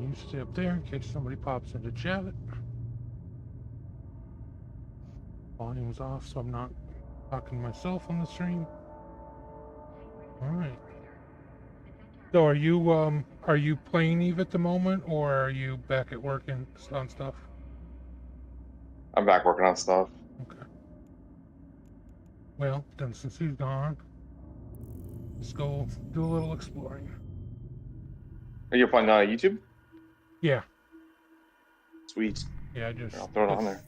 You stay up there in case somebody pops into chat. Volume's off, so I'm not talking to myself on the stream. All right. So are you playing Eve at the moment, or are you back at work and on stuff? I'm back working on stuff. Okay. Well, then since he's gone, let's go do a little exploring. Are you playing YouTube? Yeah. Sweet. Yeah, Here, I'll throw it on there.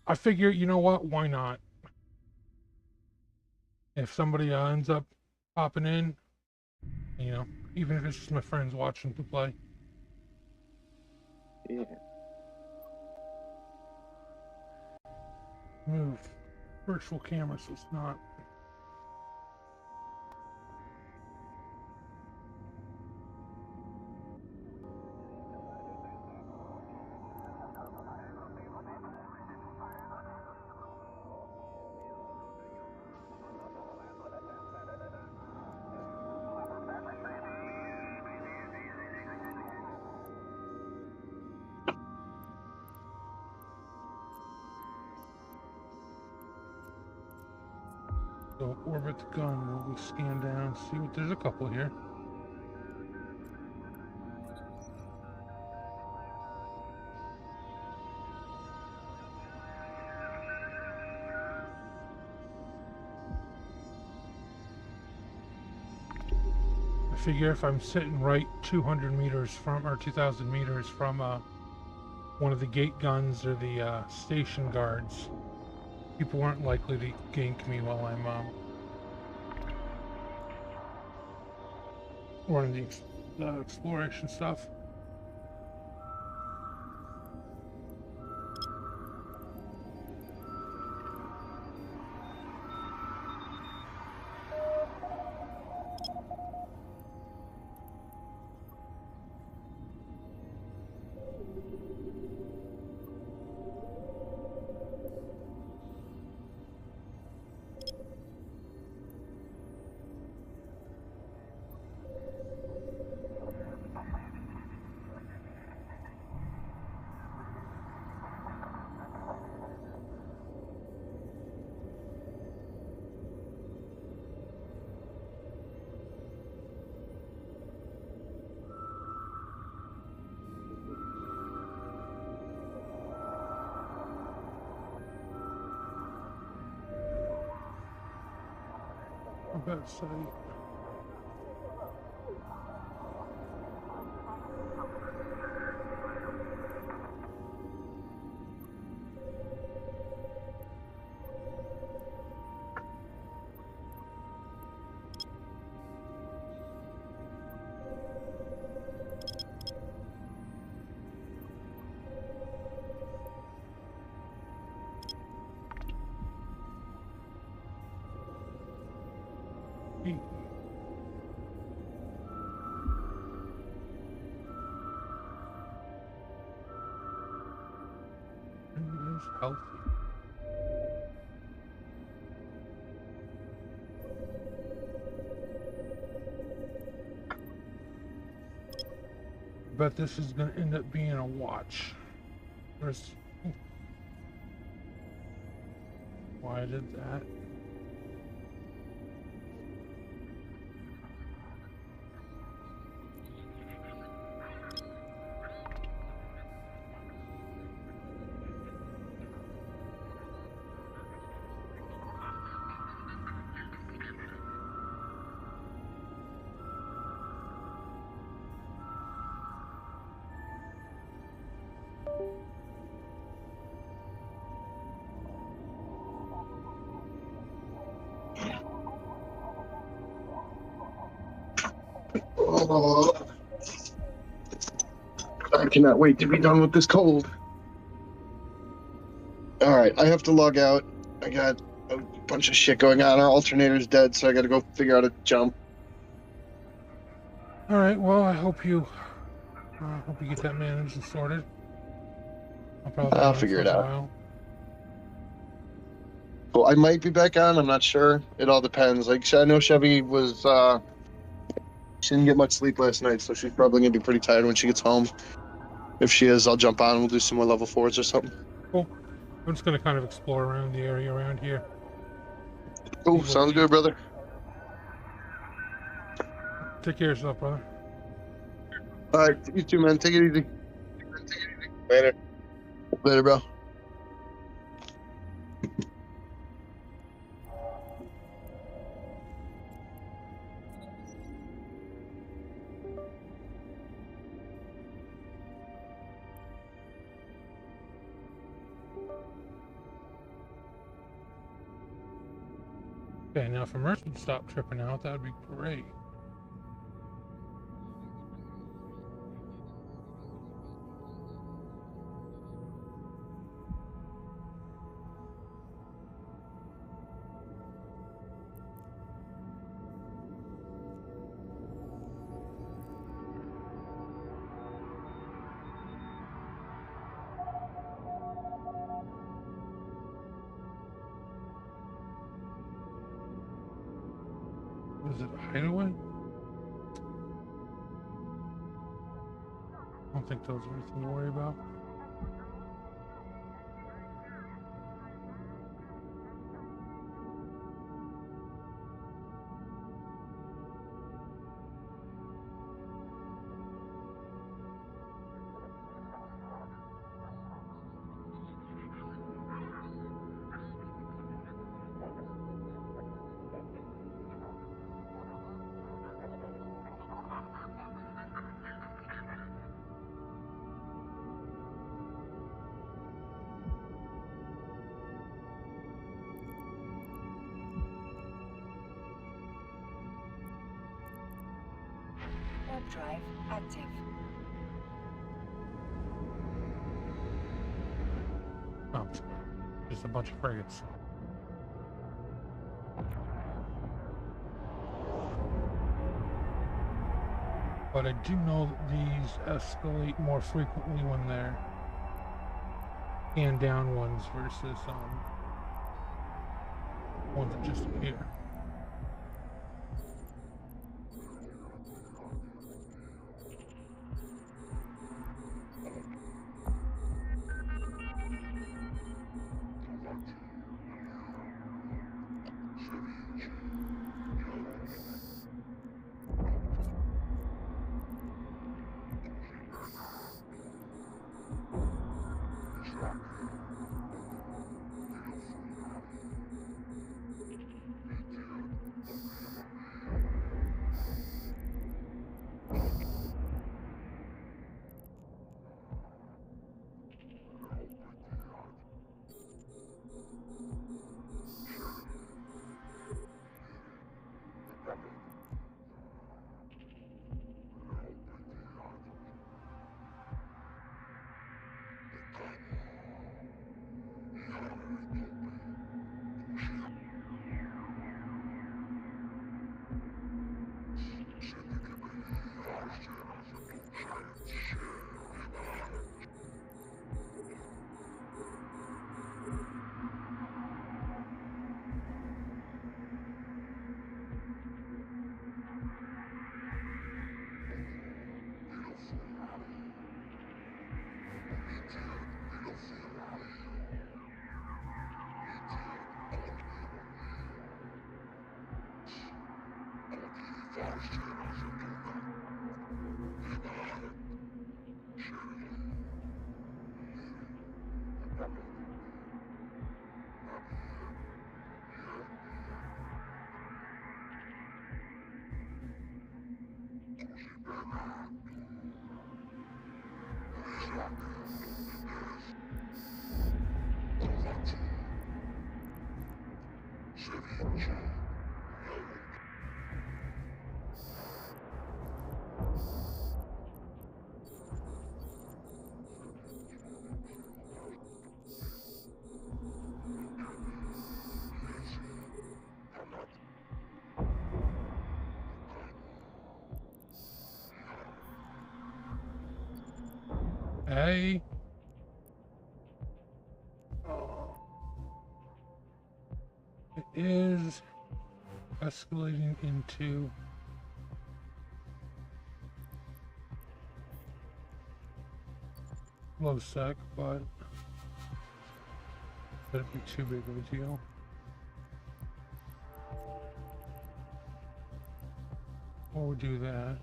I figure, you know what? Why not? If somebody ends up popping in, you know, even if it's just my friends watching to play. Yeah. Move. Virtual camera, so it's not. So orbit the gun while we scan down, see what there's a couple here. I figure if I'm sitting right 200 meters from, or 2,000 meters from one of the gate guns or the station guards, people aren't likely to gank me while I'm running the exploration stuff. About sight. Healthy. But this is going to end up being a watch. There's... Why I did that? Oh, I cannot wait to be done with this cold. All right, I have to log out. I got a bunch of shit going on. Our alternator's dead, so I got to go figure out a jump. All right. Well, I hope you get that managed and sorted. I'll figure it out. Well, I might be back on. I'm not sure. It all depends. Like I know Chevy was She didn't get much sleep last night, so she's probably gonna be pretty tired when she gets home. If she is, I'll jump on and we'll do some more level 4s or something. Cool. I'm just gonna kind of explore around the area around here. Cool, what sounds we- good, brother. Take care of yourself, brother. All right, you too, man. Take it easy. Later. Later, bro. Okay, now if immersed would stop tripping out, that'd be great. Was it a hideaway? I don't think those are anything to worry about. Warp drive active. Oh, just a bunch of frigates. But I do know that these escalate more frequently when they're hand down ones versus ones that just appear. Hey. It is escalating into low sec, but that'd be too big of a deal. We'll do that.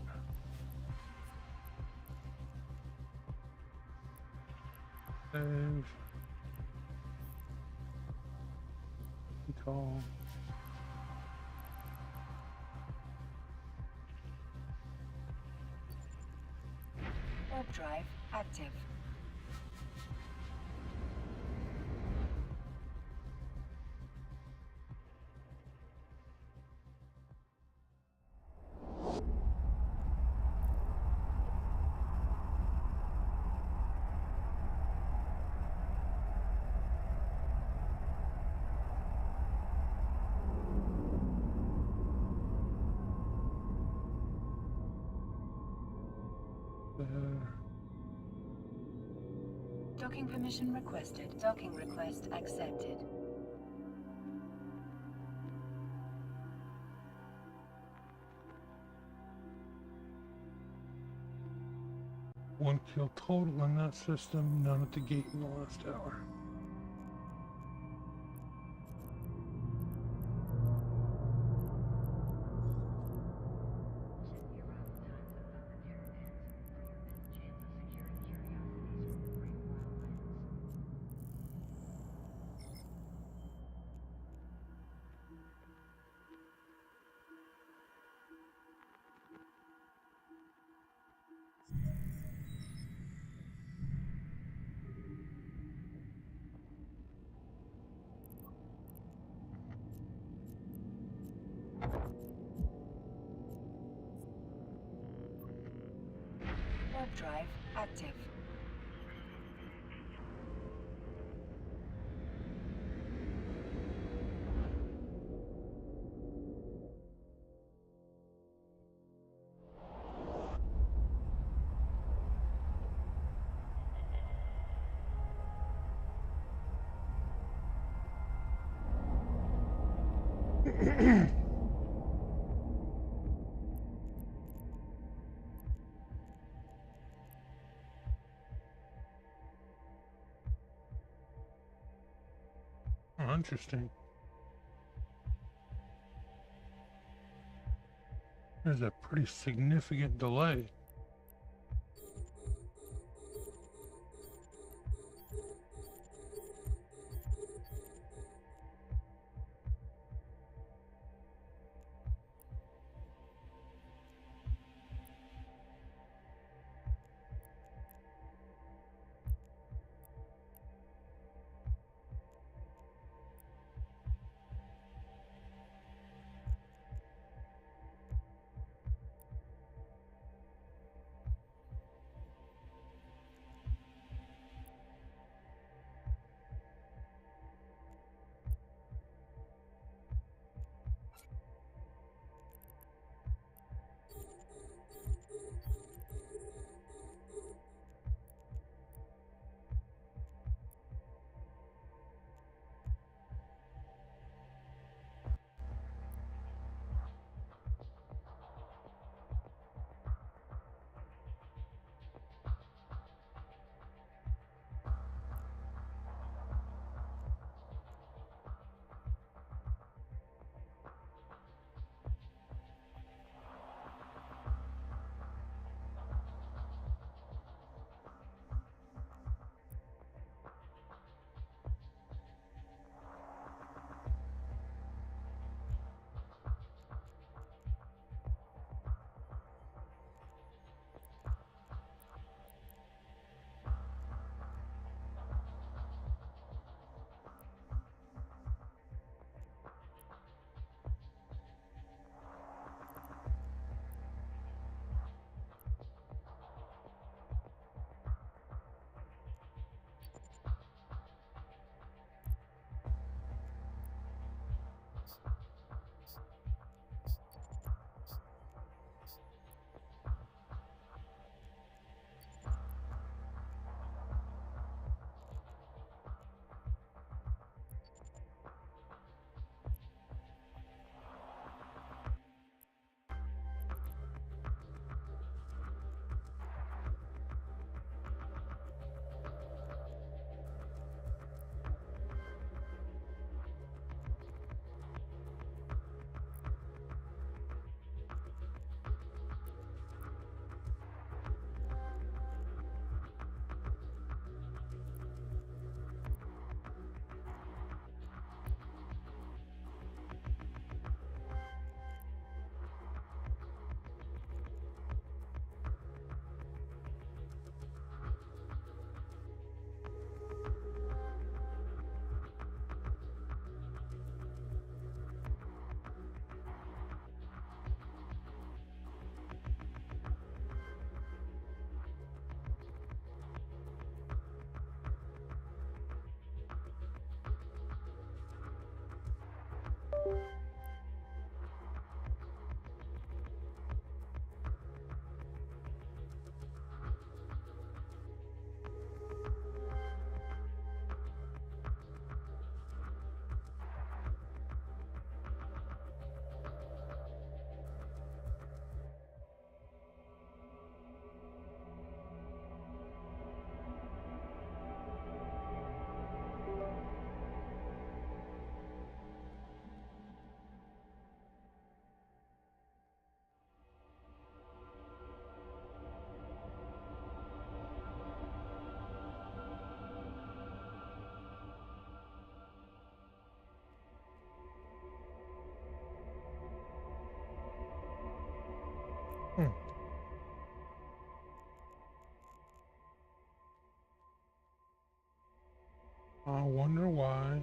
Save. Control. Warp drive active. Docking permission requested. Docking request accepted. One kill total on that system, none at the gate in the last hour. Warp drive active. Oh, interesting. There's a pretty significant delay. Hmm. I wonder why.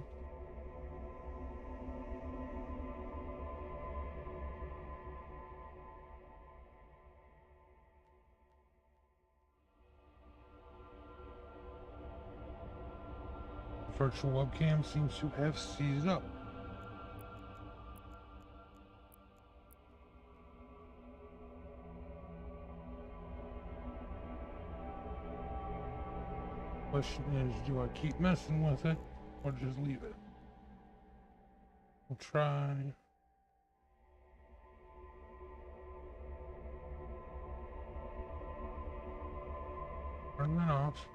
The virtual webcam seems to have seized up. Question is, do I keep messing with it or just leave it? We'll try. Turn that off.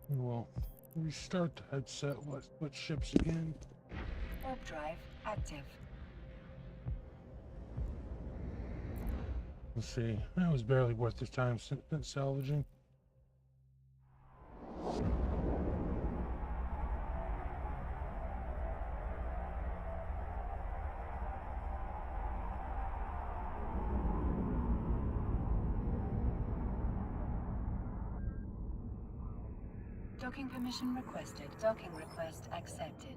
We'll restart the headset. Let's put ships again. Warp drive active. Let's see. That was barely worth the time salvaging. Docking permission requested. Docking request accepted.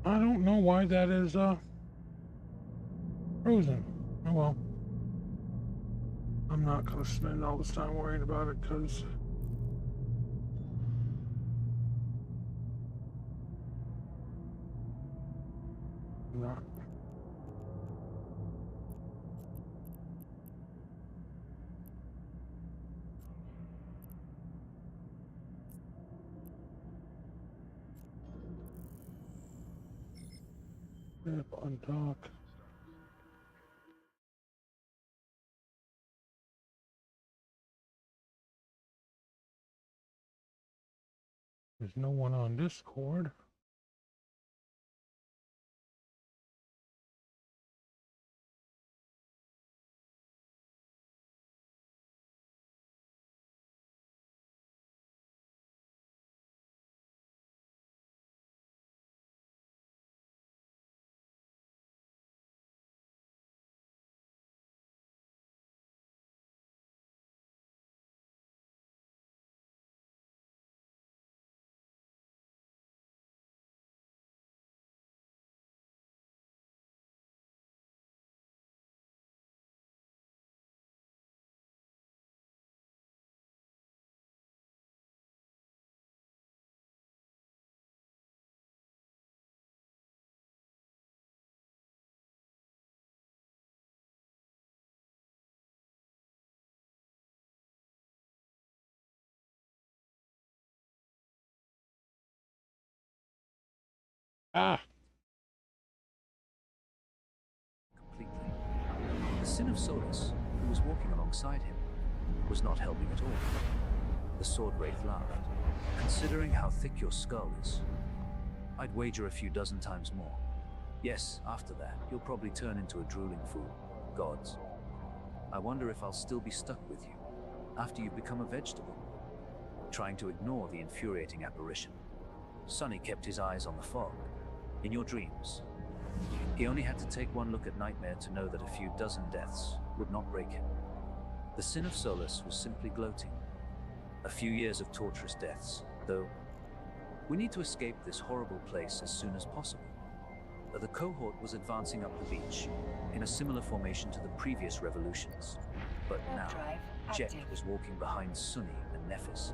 I don't know why that is frozen. Oh well. I'm not gonna spend all this time worrying about it because I'm not. Undock. There's no one on Discord. Ah, completely. The Sin of Solus, who was walking alongside him, was not helping at all. The sword wraith laughed. Considering how thick your skull is, I'd wager a few dozen times more. Yes, after that, you'll probably turn into a drooling fool. Gods. I wonder if I'll still be stuck with you after you've become a vegetable. Trying to ignore the infuriating apparition, Sonny kept his eyes on the fog. In your dreams, he only had to take one look at Nightmare to know that a few dozen deaths would not break him. The Sin of Solus was simply gloating. A few years of torturous deaths, though. We need to escape this horrible place as soon as possible. The cohort was advancing up the beach, in a similar formation to the previous revolutions. But now, Jet was walking behind Sunny and Nephis.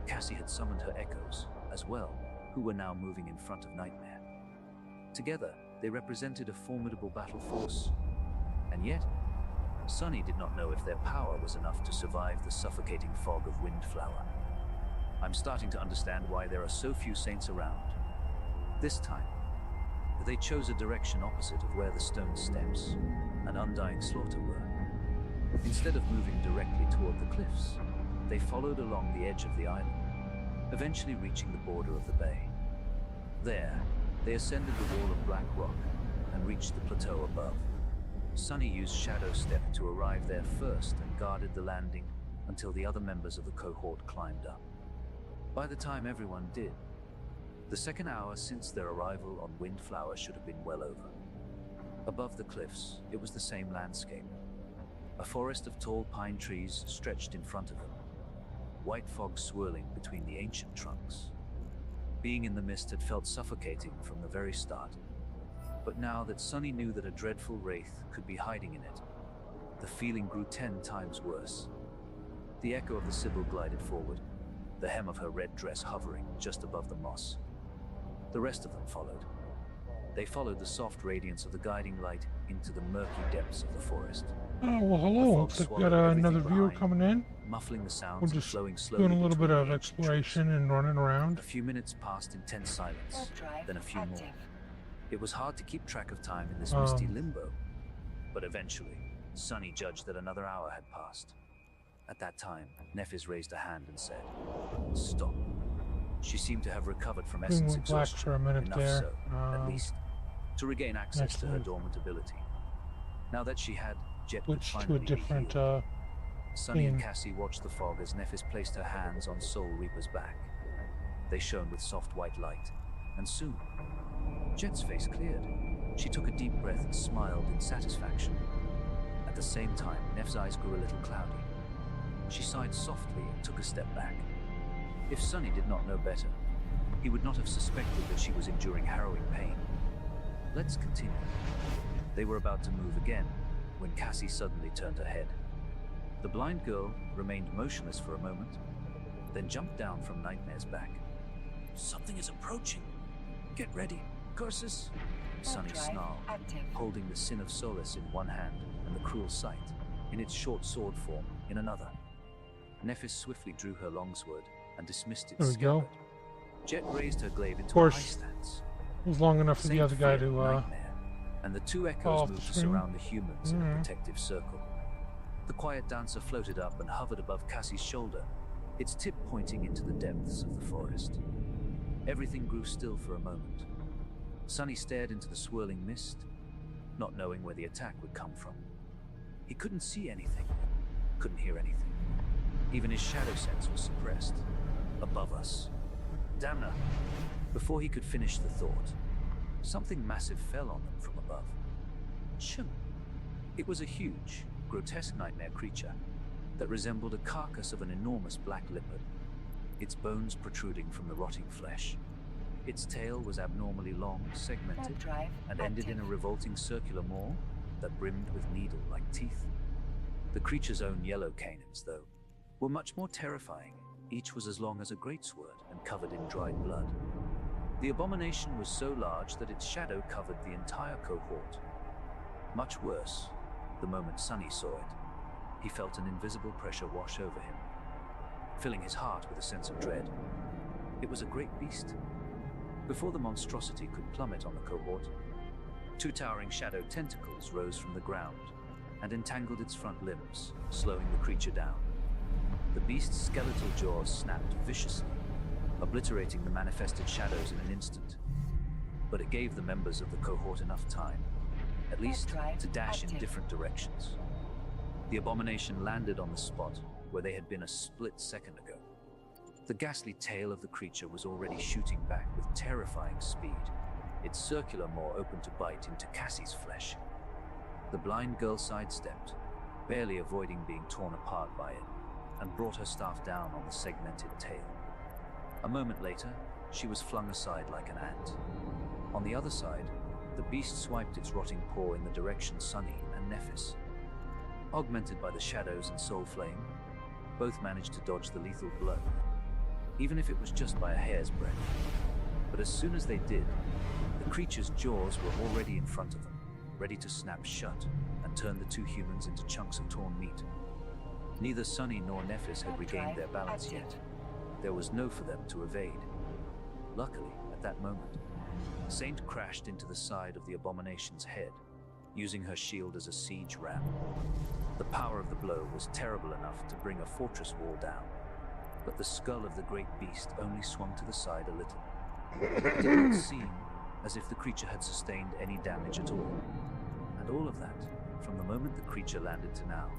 Cassie had summoned her echoes, as well, who were now moving in front of Nightmare. Together, they represented a formidable battle force. And yet, Sunny did not know if their power was enough to survive the suffocating fog of Windflower. I'm starting to understand why there are so few saints around. This time, they chose a direction opposite of where the stone steps, an undying slaughter were. Instead of moving directly toward the cliffs, they followed along the edge of the island, eventually reaching the border of the bay. There, they ascended the wall of black rock and reached the plateau above. Sunny used Shadow Step to arrive there first and guarded the landing until the other members of the cohort climbed up. By the time everyone did, the second hour since their arrival on Windflower should have been well over. Above the cliffs, it was the same landscape. A forest of tall pine trees stretched in front of them, white fog swirling between the ancient trunks. Being in the mist had felt suffocating from the very start. But now that Sunny knew that a dreadful wraith could be hiding in it, the feeling grew 10 times worse. The echo of the Sibyl glided forward, the hem of her red dress hovering just above the moss. The rest of them followed. They followed the soft radiance of the guiding light into the murky depths of the forest. oh, well, hello. Looks like we got another viewer coming in. Muffling the sounds We're and just flowing slowly doing a little bit between of the ancient exploration trees. and running around. A few minutes passed in tense silence, then a few more. It was hard to keep track of time in this misty limbo, but eventually, Sunny judged that another hour had passed. At that time, Nephis raised a hand and said, "Stop." She seemed to have recovered from Green essence went black exhaustion, for a minute enough there. so, at least, to regain access next to her move. dormant ability. Now that she had, Jet could Switch to a finally be different healed. Sunny and theme. Cassie watched the fog as Nephis placed her hands on Soul Reaper's back. They shone with soft white light, and soon, Jet's face cleared. She took a deep breath and smiled in satisfaction. At the same time, Neff's eyes grew a little cloudy. She sighed softly and took a step back. If Sunny did not know better, he would not have suspected that she was enduring harrowing pain. Let's continue. They were about to move again, when Cassie suddenly turned her head. The blind girl remained motionless for a moment, then jumped down from Nightmare's back. "Something is approaching. Get ready, curses!" Sunny snarled, holding the Sin of Solus in one hand and the cruel sight, in its short sword form, in another. Nephis swiftly drew her longsword and dismissed its There we go. scabbard. Jet raised her glaive into a course, high stance. It was long enough for the Same other guy fear, to Nightmare, and the two off echoes the moved to screen. surround the humans in a Mhm. protective circle. The quiet dancer floated up and hovered above Cassie's shoulder, its tip pointing into the depths of the forest. Everything grew still for a moment. Sunny stared into the swirling mist, not knowing where the attack would come from. He couldn't see anything, couldn't hear anything. Even his shadow sense was suppressed. Above us. Damn her! Before he could finish the thought, something massive fell on them from above. Shum! It was a huge, grotesque nightmare creature that resembled a carcass of an enormous black leopard, its bones protruding from the rotting flesh. Its tail was abnormally long, segmented, and ended in a revolting circular maw that brimmed with needle-like teeth. The creature's own yellow canines, though, were much more terrifying. Each was as long as a greatsword and covered in dried blood. The abomination was so large that its shadow covered the entire cohort. Much worse, the moment Sunny saw it, he felt an invisible pressure wash over him, filling his heart with a sense of dread. It was a great beast, Before the monstrosity could plummet on the cohort, two towering shadow tentacles rose from the ground and entangled its front limbs, slowing the creature down. The beast's skeletal jaws snapped viciously, obliterating the manifested shadows in an instant. But it gave the members of the cohort enough time, at least to dash in different directions. The abomination landed on the spot where they had been a split second ago. The ghastly tail of the creature was already shooting back with terrifying speed, its circular maw open to bite into Cassie's flesh. The blind girl sidestepped, barely avoiding being torn apart by it, and brought her staff down on the segmented tail. A moment later, she was flung aside like an ant. On the other side, the beast swiped its rotting paw in the direction Sunny and Nephis. Augmented by the shadows and soul flame, both managed to dodge the lethal blow, even if it was just by a hair's breadth. But as soon as they did, the creature's jaws were already in front of them, ready to snap shut and turn the two humans into chunks of torn meat. Neither Sunny nor Nephis had regained their balance yet. There was no for them to evade. Luckily, at that moment, Saint crashed into the side of the abomination's head, using her shield as a siege ram. The power of the blow was terrible enough to bring a fortress wall down, but the skull of the great beast only swung to the side a little. It did not seem as if the creature had sustained any damage at all. And all of that, from the moment the creature landed to now,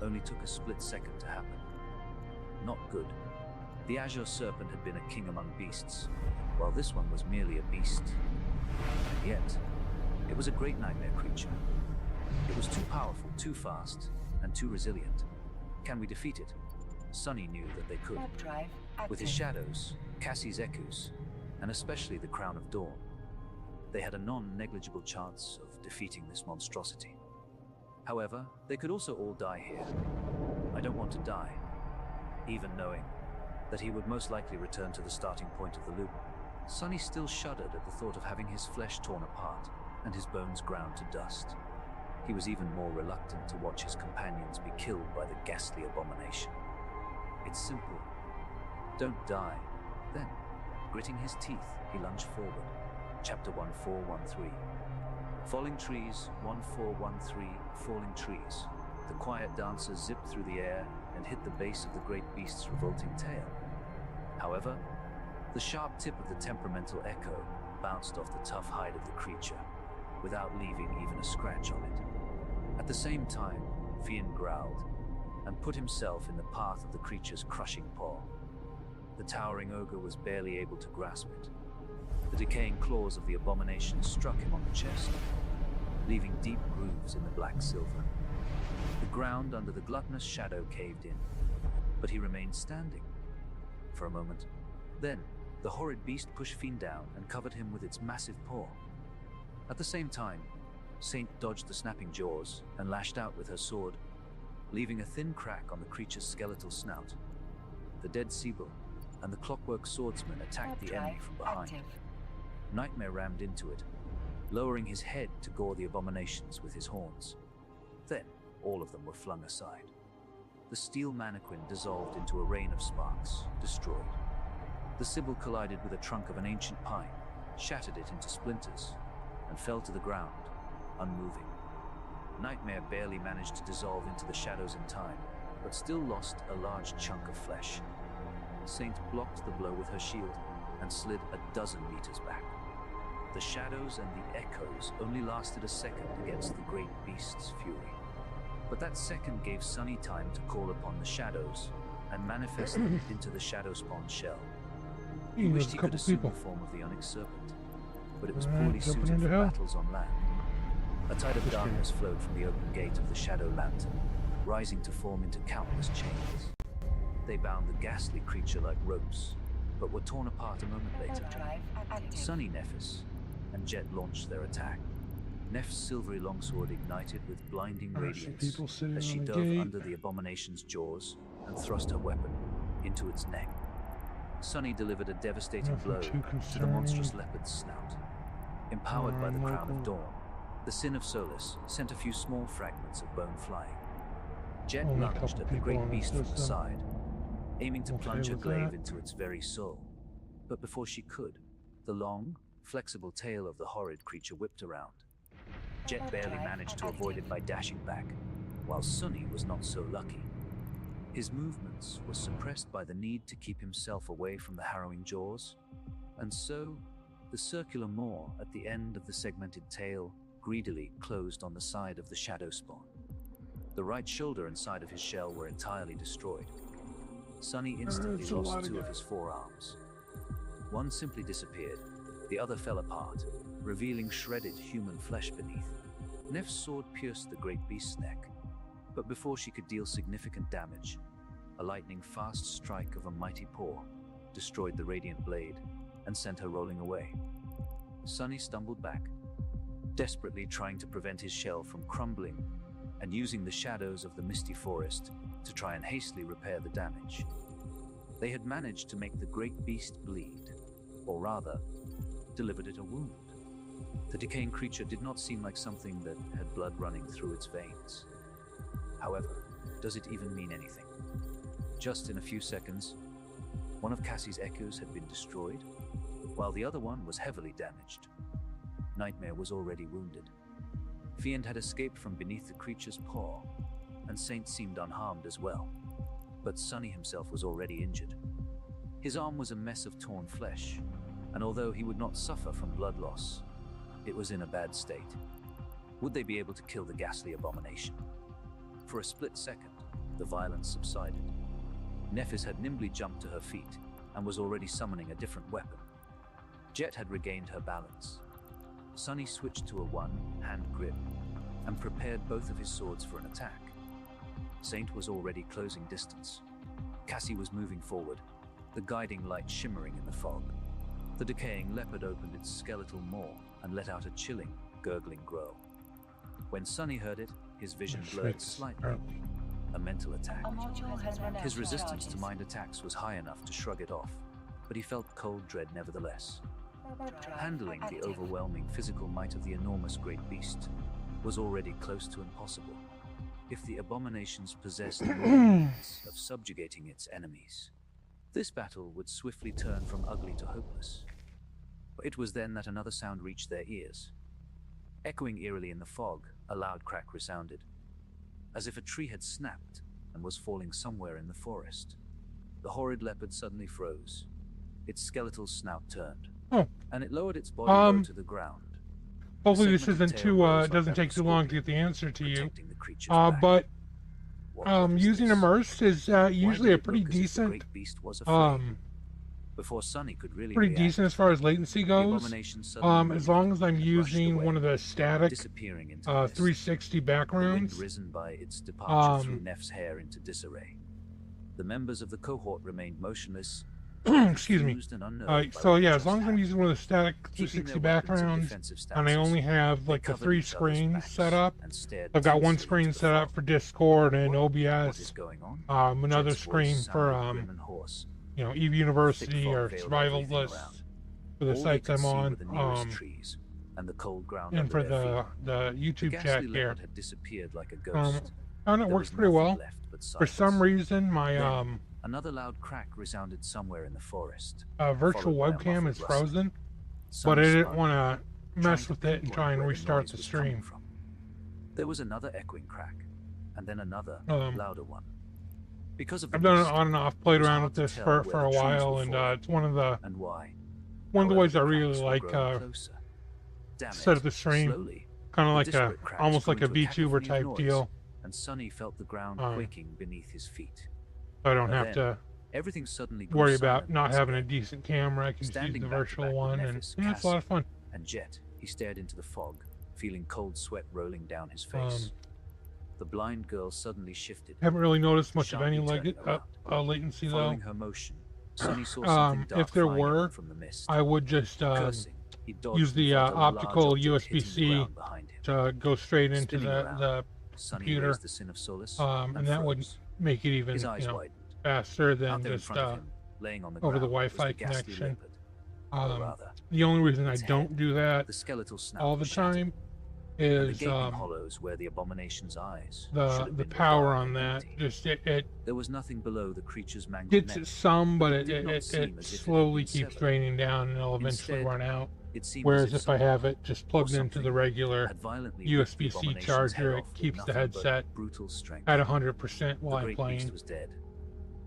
only took a split second to happen. Not good. The Azure Serpent had been a king among beasts, while this one was merely a beast. And yet, it was a great nightmare creature. It was too powerful, too fast, and too resilient. Can we defeat it? Sunny knew that they could. With his shadows, Cassie's echoes, and especially the Crown of Dawn, they had a non-negligible chance of defeating this monstrosity. However, they could also all die here. I don't want to die, even knowing that he would most likely return to the starting point of the loop. Sunny still shuddered at the thought of having his flesh torn apart and his bones ground to dust. He was even more reluctant to watch his companions be killed by the ghastly abomination. It's simple. Don't die. Then, gritting his teeth, he lunged forward. Chapter 1413. Falling trees, 1413, falling trees. The quiet dancer zipped through the air and hit the base of the great beast's revolting tail. However, the sharp tip of the temperamental echo bounced off the tough hide of the creature, without leaving even a scratch on it. At the same time, Fian growled and put himself in the path of the creature's crushing paw. The towering ogre was barely able to grasp it. The decaying claws of the abomination struck him on the chest, leaving deep grooves in the black silver. The ground under the gluttonous shadow caved in, but he remained standing for a moment. Then, the horrid beast pushed Fian down and covered him with its massive paw. At the same time, Saint dodged the snapping jaws and lashed out with her sword, leaving a thin crack on the creature's skeletal snout. The dead Sibyl and the clockwork swordsman attacked the enemy from behind. Nightmare rammed into it, lowering his head to gore the abominations with his horns. Then, all of them were flung aside. The steel mannequin dissolved into a rain of sparks, destroyed. The Sibyl collided with a trunk of an ancient pine, shattered it into splinters, and fell to the ground, unmoving. Nightmare barely managed to dissolve into the shadows in time, but still lost a large chunk of flesh. Saint blocked the blow with her shield and slid a dozen meters back. The shadows and the echoes only lasted a second against the great beast's fury. But that second gave Sunny time to call upon the shadows and manifest them into the shadow spawn shell. He wished he could assume the form of the Onyx Serpent, but it was poorly suited for battles on land. A tide of darkness flowed from the open gate of the Shadow Lantern, rising to form into countless chains. They bound the ghastly creature like ropes, but were torn apart a moment later. Sunny, Nephis, and Jet launched their attack. Neph's silvery longsword ignited with blinding radiance as she dove under the abomination's jaws and thrust her weapon into its neck. Sunny delivered a devastating blow to the monstrous leopard's snout. Empowered by the Crown of Dawn, the Sin of Solace sent a few small fragments of bone flying. Jet lunged at the great beast from the side, aiming to plunge her glaive into its very soul. But before she could, The long, flexible tail of the horrid creature whipped around. Jet barely managed to avoid it by dashing back, while Sunny was not so lucky. His movements were suppressed by the need to keep himself away from the harrowing jaws, and so the circular maw at the end of the segmented tail greedily closed on the side of the shadow spawn. The right shoulder and side of his shell were entirely destroyed. Sunny instantly lost two of his forearms. One simply disappeared, the other fell apart, revealing shredded human flesh beneath. Neff's sword pierced the great beast's neck, but before she could deal significant damage, a lightning-fast strike of a mighty paw destroyed the radiant blade and sent her rolling away. Sunny stumbled back, desperately trying to prevent his shell from crumbling and using the shadows of the misty forest to try and hastily repair the damage. They had managed to make the great beast bleed, or rather, delivered it a wound. The decaying creature did not seem like something that had blood running through its veins. However, does it even mean anything? Just in a few seconds, one of Cassie's echoes had been destroyed, while the other one was heavily damaged. Nightmare was already wounded. Fiend had escaped from beneath the creature's paw, and Saint seemed unharmed as well. But Sunny himself was already injured. His arm was a mess of torn flesh, and although he would not suffer from blood loss, it was in a bad state. Would they be able to kill the ghastly abomination? For a split second, the violence subsided. Nephis had nimbly jumped to her feet and was already summoning a different weapon. Jet had regained her balance. Sunny switched to a one-hand grip and prepared both of his swords for an attack. Saint was already closing distance. Cassie was moving forward, the guiding light shimmering in the fog. The decaying leopard opened its skeletal maw and let out a chilling, gurgling growl. When Sunny heard it, his vision blurred slightly. A mental attack. His resistance to mind attacks was high enough to shrug it off, but he felt cold dread nevertheless. Handling the overwhelming physical might of the enormous great beast was already close to impossible, if the abominations possessed no means of subjugating its enemies. This battle would swiftly turn from ugly to hopeless. It was then that another sound reached their ears. Echoing eerily in the fog, a loud crack resounded, as if a tree had snapped and was falling somewhere in the forest. The horrid leopard suddenly froze. Its skeletal snout turned, and it lowered its body low to the ground. Hopefully this isn't too, doesn't take too long to get the answer to you. But using immersed is usually a pretty decent, before Sunny could really pretty decent as far as latency goes. As long as I'm using one of the static 360 backgrounds. Risen by its departure threw Neff's hair into disarray. The members of the cohort remained motionless. Excuse me. So yeah, as long as I'm using one of the static 360 backgrounds, and I only have like the 3 screens set up. I've got one screen set up for Discord and OBS, another screen for you know, EVE University or Survival List for the sites I'm on, and for the YouTube chat here. And it works pretty well. For some reason, my another loud crack resounded somewhere in the forest. Virtual webcam is frozen, but I didn't want to mess with it and try and restart the stream. There was another echoing crack, and then another louder one. Because of I've done it on and off, played around with this for a while, and it's one of the ways I really like set up the stream, kind of like a almost like a VTuber type deal. And Sunny felt the ground quaking beneath his feet. I don't have to everything suddenly worry about not having a decent camera. I can just use the virtual one, and yeah, it's a lot of fun. And Jet, he stared into the fog, feeling cold sweat rolling down his face. The blind girl suddenly shifted. Haven't really noticed much of any latency though. Her motion, Sunny saw something dark if there were, from the mist. I would just use the optical USB-C to go straight into the computer, and that would make it even faster than just over the Wi-Fi connection. The only reason I don't do that all the time and the is gaping hollows where the abomination's eyes should the have been were power dark on and that. empty. Just it There was nothing below the creature's mangled gets neck, it some, but it did not seem it as if it had slowly been keeps severed. draining down, and it'll eventually Instead, run out. it seemed Whereas as if if I someone have it just plugged into the something regular had violently ripped the USB-C abomination's charger, head it off with keeps the nothing but headset brutal strength. at 100% The while I'm great playing. beast was dead.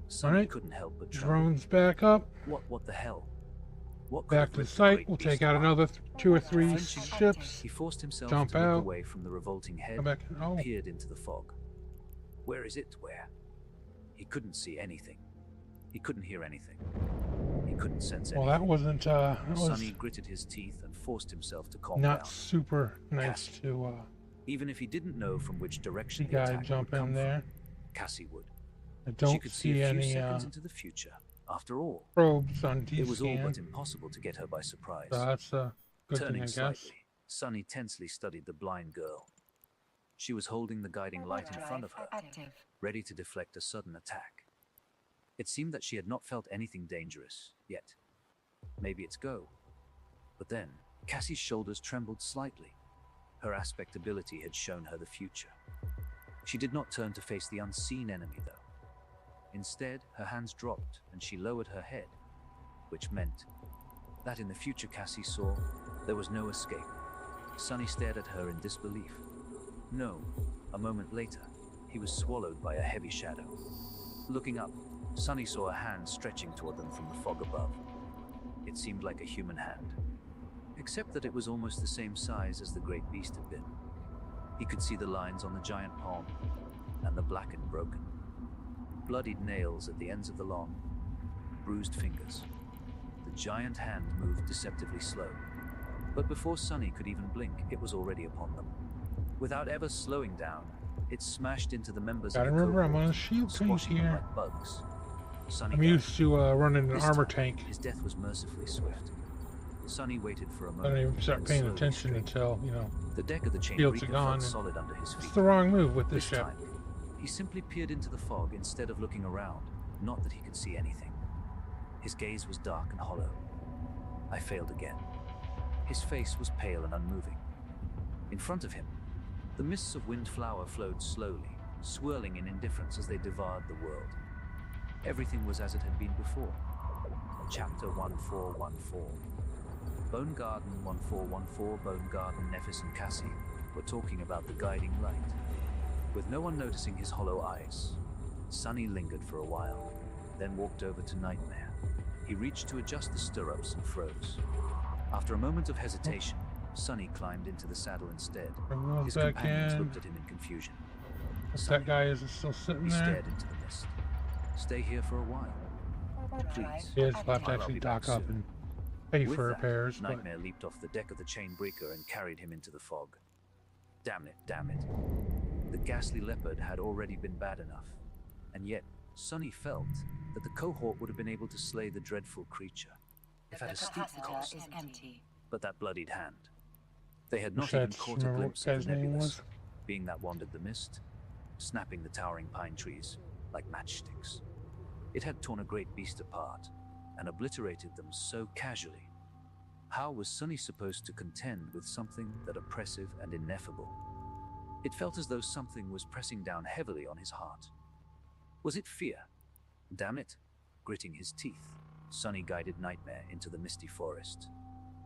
Sonny Alright, couldn't help but tremble. drones back up. What the hell? What could Back have to the ripped the site. great We'll beast take out apart? another 2 or 3 Flinching, ships. He forced himself Jump to look out. away from the revolting head, Come back. Oh, peered into the fog. Where is it? Where? He couldn't see anything. He couldn't hear anything. He couldn't sense well, anything. that wasn't. That was Sonny gritted his teeth and forced himself to calm not down. super nice Cassie. to Even if he didn't know from which direction you the guys attack jump would come in there. from, Cassie would. I She don't could see see a few any seconds into the future. After all, probes on it was all D-scan. but impossible to get her by surprise. So that's a good Turning thing, I guess. slightly, Sonny tensely studied the blind girl. She was holding the guiding light in front of her, Active. ready to deflect a sudden attack. It seemed that she had not felt anything dangerous yet. Maybe it's go. But then, Cassie's shoulders trembled slightly. Her aspect ability had shown her the future. She did not turn to face the unseen enemy, though. Instead, her hands dropped and she lowered her head, which meant that in the future Cassie saw, there was no escape. Sonny stared at her in disbelief. No, a moment later, he was swallowed by a heavy shadow. Looking up, Sonny saw a hand stretching toward them from the fog above. It seemed like a human hand, except that it was almost the same size as the great beast had been. He could see the lines on the giant palm, and the blackened broken, bloodied nails at the ends of the long, bruised fingers. The giant hand moved deceptively slow, but before Sonny could even blink, it was already upon them. Without ever slowing down, it smashed into the members Gotta of the remember, I'm cohort, on a shield tank squashing them here. like bugs. Sonny I'm died. used to running an This armor time, tank. His death was mercifully swift. Sonny waited for a I moment. don't even start and paying slowly attention straightened. until, you know, The deck of the chain shields breaker are gone. felt And solid under his feet. it's the wrong move with this This ship. time, he simply peered into the fog instead of looking around, not that he could see anything. His gaze was dark and hollow. I failed again. His face was pale and unmoving. In front of him, the mists of windflower flowed slowly, swirling in indifference as they devoured the world. Everything was as it had been before. Chapter 1414. Bone Garden 1414, Bone Garden, Nephis and Cassie were talking about the guiding light. With no one noticing his hollow eyes, Sonny lingered for a while, then walked over to Nightmare. He reached to adjust the stirrups and froze. After a moment of hesitation, Sonny climbed into the saddle instead. Everyone's His back companions in. looked at him in confusion. If Sonny, that guy isn't still sitting he there. stared into the mist. Stay here for a while. Please. Yeah, it's left to I'll actually be back dock up soon. and pay With for that, repairs. But Nightmare leaped off the deck of the chain breaker and carried him into the fog. Damn it, damn it. The ghastly leopard had already been bad enough, and yet Sonny felt that the cohort would have been able to slay the dreadful creature, if at a steep Capacitor cost. is empty. But that bloodied hand. They had wish not I even had caught a remember what glimpse of guy's the name nebulous, was. being that wandered the mist, snapping the towering pine trees like matchsticks. It had torn a great beast apart and obliterated them so casually. How was Sonny supposed to contend with something that oppressive and ineffable? It felt as though something was pressing down heavily on his heart. Was it fear? Damn it! Gritting his teeth, Sonny guided Nightmare into the misty forest.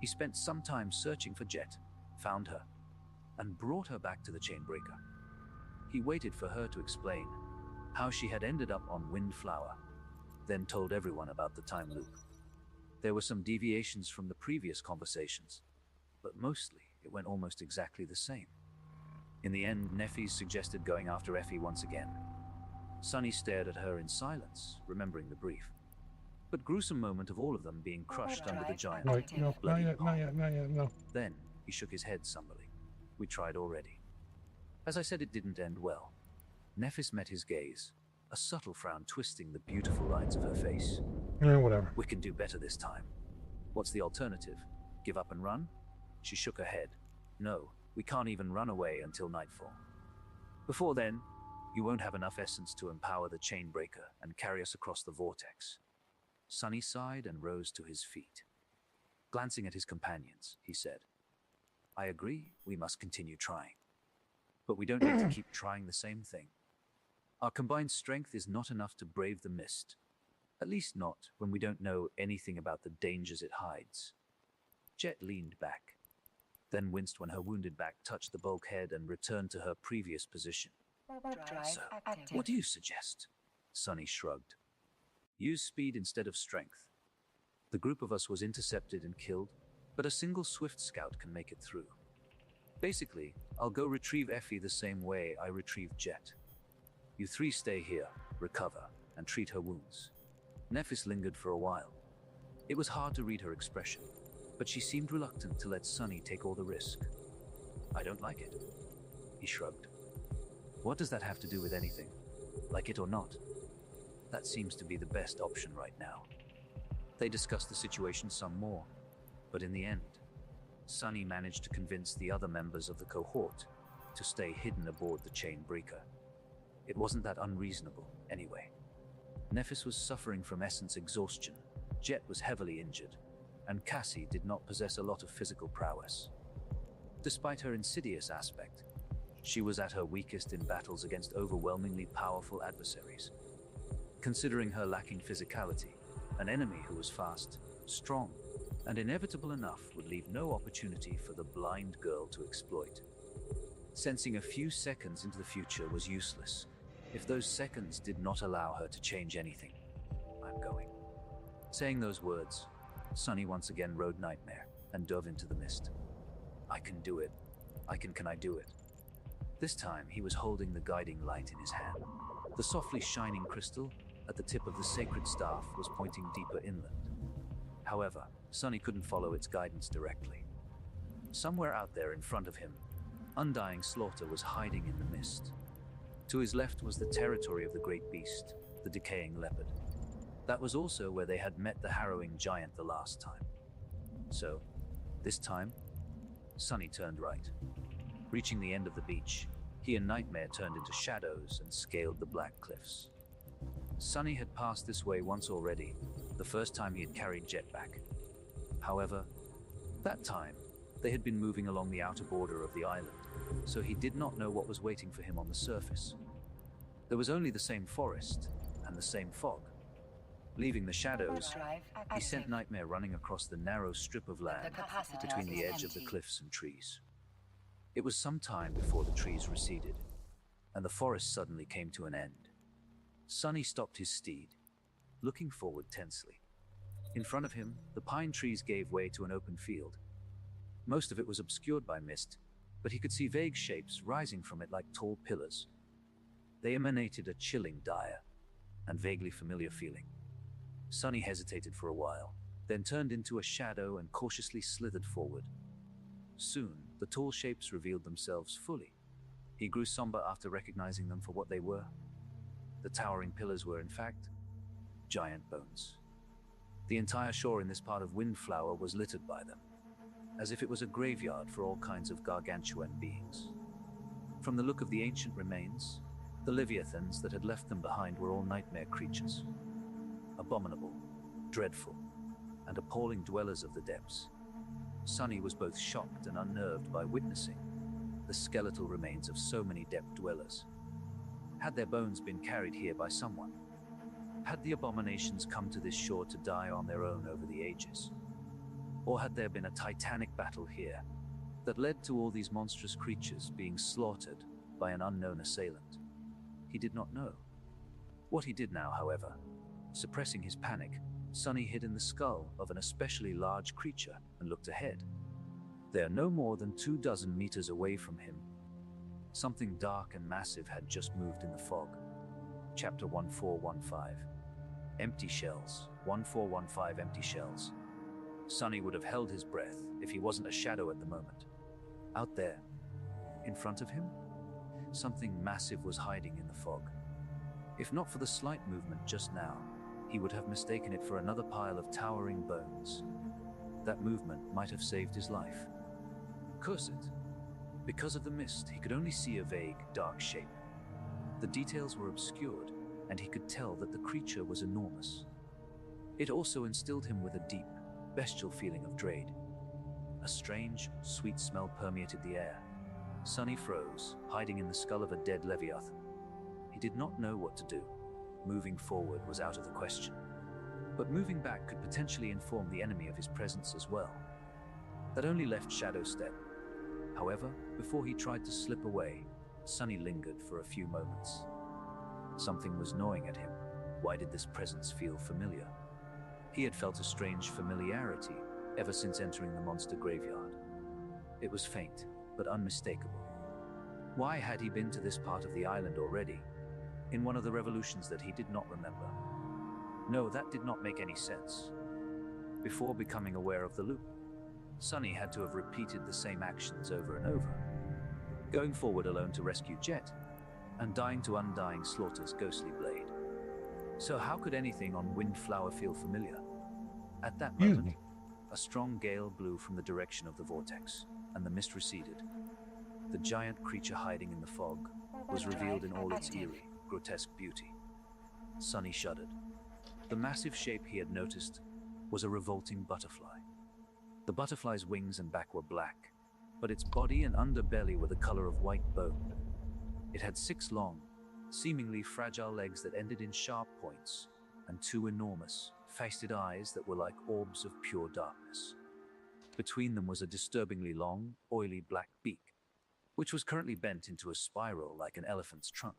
He spent some time searching for Jet, found her, and brought her back to the chainbreaker. He waited for her to explain how she had ended up on Windflower, then told everyone about the time loop. There were some deviations from the previous conversations, but mostly it went almost exactly the same. In the end, Nephis suggested going after Effie once again. Sonny stared at her in silence, remembering the brief, but gruesome moment of all of them being crushed under the giant. Wait, no, not bloody yet, not yet, not yet, no. Then he shook his head somberly. We tried already. As I said, it didn't end well. Nephis met his gaze, a subtle frown twisting the beautiful lines of her face. Yeah, whatever. We can do better this time. What's the alternative? Give up and run? She shook her head. No, we can't even run away until nightfall. Before then, you won't have enough essence to empower the chainbreaker and carry us across the vortex. Sonny sighed and rose to his feet. Glancing at his companions, he said, I agree, we must continue trying. But we don't need to keep trying the same thing. Our combined strength is not enough to brave the mist. At least not when we don't know anything about the dangers it hides. Jet leaned back, then winced when her wounded back touched the bulkhead and returned to her previous position. Drive So, active. what do you suggest? Sunny shrugged. Use speed instead of strength. The group of us was intercepted and killed, but a single swift scout can make it through. Basically, I'll go retrieve Effie the same way I retrieved Jet. You three stay here, recover, and treat her wounds. Nephis lingered for a while. It was hard to read her expression, but she seemed reluctant to let Sunny take all the risk. I don't like it. He shrugged. What does that have to do with anything? Like it or not? That seems to be the best option right now. They discussed the situation some more, but in the end, Sunny managed to convince the other members of the cohort to stay hidden aboard the chain breaker. It wasn't that unreasonable, anyway. Nephis was suffering from essence exhaustion, Jet was heavily injured, and Cassie did not possess a lot of physical prowess. Despite her insidious aspect, she was at her weakest in battles against overwhelmingly powerful adversaries. Considering her lacking physicality, an enemy who was fast, strong, and inevitable enough would leave no opportunity for the blind girl to exploit. Sensing a few seconds into the future was useless, if those seconds did not allow her to change anything. I'm going. Saying those words, Sunny once again rode Nightmare and dove into the mist. I can do it. Can I do it? This time he was holding the guiding light in his hand. The softly shining crystal at the tip of the sacred staff was pointing deeper inland. However, Sunny couldn't follow its guidance directly. Somewhere out there in front of him, undying slaughter was hiding in the mist. To his left was the territory of the great beast, the decaying leopard. That was also where they had met the harrowing giant the last time. So, this time, Sunny turned right. Reaching the end of the beach, he and Nightmare turned into shadows and scaled the black cliffs. Sunny had passed this way once already, the first time he had carried Jet back. However, that time, they had been moving along the outer border of the island, so he did not know what was waiting for him on the surface. There was only the same forest and the same fog. Leaving the shadows, Drive he active. sent Nightmare running across the narrow strip of land The capacitor between the is edge of the empty. cliffs and trees. It was some time before the trees receded, and the forest suddenly came to an end. Sunny stopped his steed, looking forward tensely. In front of him, the pine trees gave way to an open field. Most of it was obscured by mist, but he could see vague shapes rising from it like tall pillars. They emanated a chilling, dire, and vaguely familiar feeling. Sunny hesitated for a while, then turned into a shadow and cautiously slithered forward. Soon, the tall shapes revealed themselves fully. He grew somber after recognizing them for what they were. The towering pillars were, in fact, giant bones. The entire shore in this part of Windflower was littered by them, as if it was a graveyard for all kinds of gargantuan beings. From the look of the ancient remains, the Leviathans that had left them behind were all nightmare creatures. Abominable, dreadful, and appalling dwellers of the depths. Sunny was both shocked and unnerved by witnessing the skeletal remains of so many depth dwellers. Had their bones been carried here by someone? Had the abominations come to this shore to die on their own over the ages? Or had there been a titanic battle here that led to all these monstrous creatures being slaughtered by an unknown assailant? He did not know. What he did now, however, suppressing his panic, Sunny hid in the skull of an especially large creature and looked ahead. There, no more than 24 meters away from him, something dark and massive had just moved in the fog. Chapter 1415. Empty shells. 1415 empty shells. Sunny would have held his breath if he wasn't a shadow at the moment. Out there, in front of him, something massive was hiding in the fog. If not for the slight movement just now, he would have mistaken it for another pile of towering bones. That movement might have saved his life. Curse it. Because of the mist, he could only see a vague, dark shape. The details were obscured, and he could tell that the creature was enormous. It also instilled him with a deep, bestial feeling of dread. A strange, sweet smell permeated the air. Sonny froze, hiding in the skull of a dead Leviathan. He did not know what to do. Moving forward was out of the question. But moving back could potentially inform the enemy of his presence as well. That only left Shadow Step. However, before he tried to slip away, Sonny lingered for a few moments. Something was gnawing at him. Why did this presence feel familiar? He had felt a strange familiarity ever since entering the monster graveyard. It was faint, but unmistakable. Why had he been to this part of the island already, in one of the revolutions that he did not remember? No, that did not make any sense. Before becoming aware of the loop, Sonny had to have repeated the same actions over and over. Going forward alone to rescue Jet, and dying to undying Slaughter's ghostly blade. So how could anything on Windflower feel familiar? At that moment, a strong gale blew from the direction of the vortex, and the mist receded. The giant creature hiding in the fog was revealed in all its eerie, grotesque beauty. Sonny shuddered. The massive shape he had noticed was a revolting butterfly. The butterfly's wings and back were black, but its body and underbelly were the color of white bone. It had 6 long, seemingly fragile legs that ended in sharp points, and 2 enormous, faceted eyes that were like orbs of pure darkness. Between them was a disturbingly long, oily black beak, which was currently bent into a spiral like an elephant's trunk.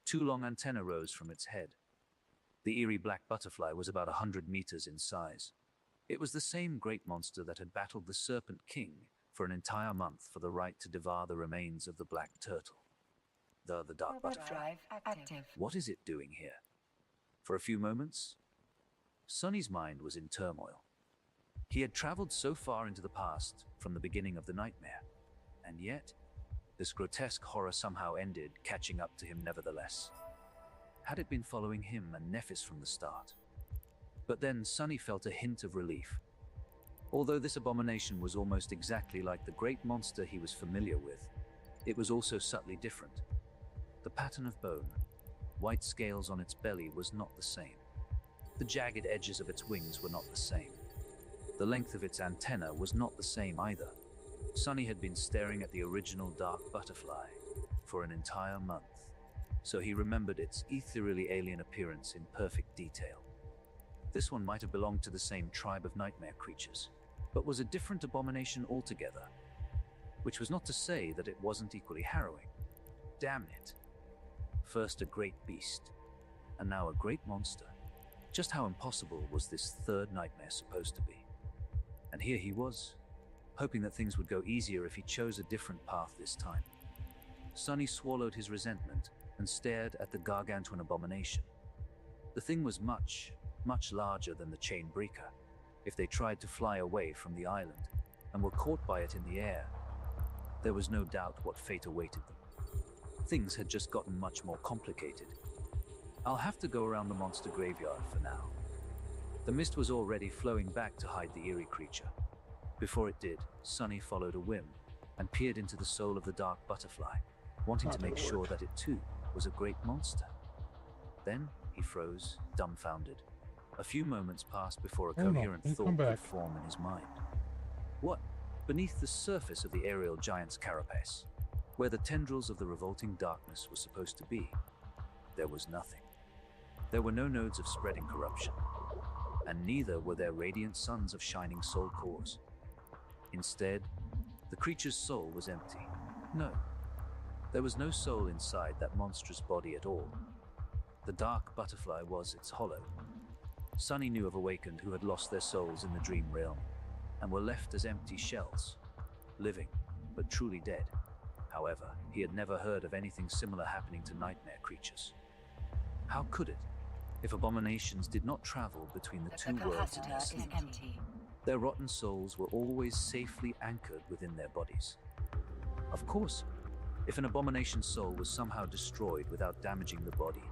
2 long antennae rose from its head. The eerie black butterfly was about 100 meters in size. It was the same great monster that had battled the Serpent King for an entire month for the right to devour the remains of the black turtle. The dark butterfly. Active. What is it doing here? For a few moments, Sonny's mind was in turmoil. He had traveled so far into the past from the beginning of the nightmare, and yet, this grotesque horror somehow ended catching up to him nevertheless. Had it been following him and Nephis from the start? But then Sonny felt a hint of relief. Although this abomination was almost exactly like the great monster he was familiar with, it was also subtly different. The pattern of bone, white scales on its belly was not the same. The jagged edges of its wings were not the same. The length of its antenna was not the same either. Sonny had been staring at the original dark butterfly for an entire month, so he remembered its ethereally alien appearance in perfect detail. This one might have belonged to the same tribe of nightmare creatures, but was a different abomination altogether, which was not to say that it wasn't equally harrowing. Damn it. First a great beast, and now a great monster. Just how impossible was this third nightmare supposed to be? And here he was, hoping that things would go easier if he chose a different path this time. Sonny swallowed his resentment and stared at the gargantuan abomination. The thing was much, much larger than the chain breaker. If they tried to fly away from the island and were caught by it in the air, there was no doubt what fate awaited them. Things had just gotten much more complicated. I'll have to go around the monster graveyard for now. The mist was already flowing back to hide the eerie creature. Before it did, Sonny followed a whim and peered into the soul of the dark butterfly, wanting to make sure that it too was a great monster. Then he froze, dumbfounded. A few moments passed before a coherent thought could form in his mind. What? Beneath the surface of the aerial giant's carapace, where the tendrils of the revolting darkness were supposed to be, there was nothing. There were no nodes of spreading corruption, and neither were there radiant suns of shining soul cores. Instead, the creature's soul was empty. No, there was no soul inside that monstrous body at all. The dark butterfly was its hollow. Sonny knew of Awakened who had lost their souls in the dream realm, and were left as empty shells, living, but truly dead. However, he had never heard of anything similar happening to nightmare creatures. How could it, if abominations did not travel between the two worlds in their sleep? Empty. Their rotten souls were always safely anchored within their bodies. Of course, if an abomination's soul was somehow destroyed without damaging the body,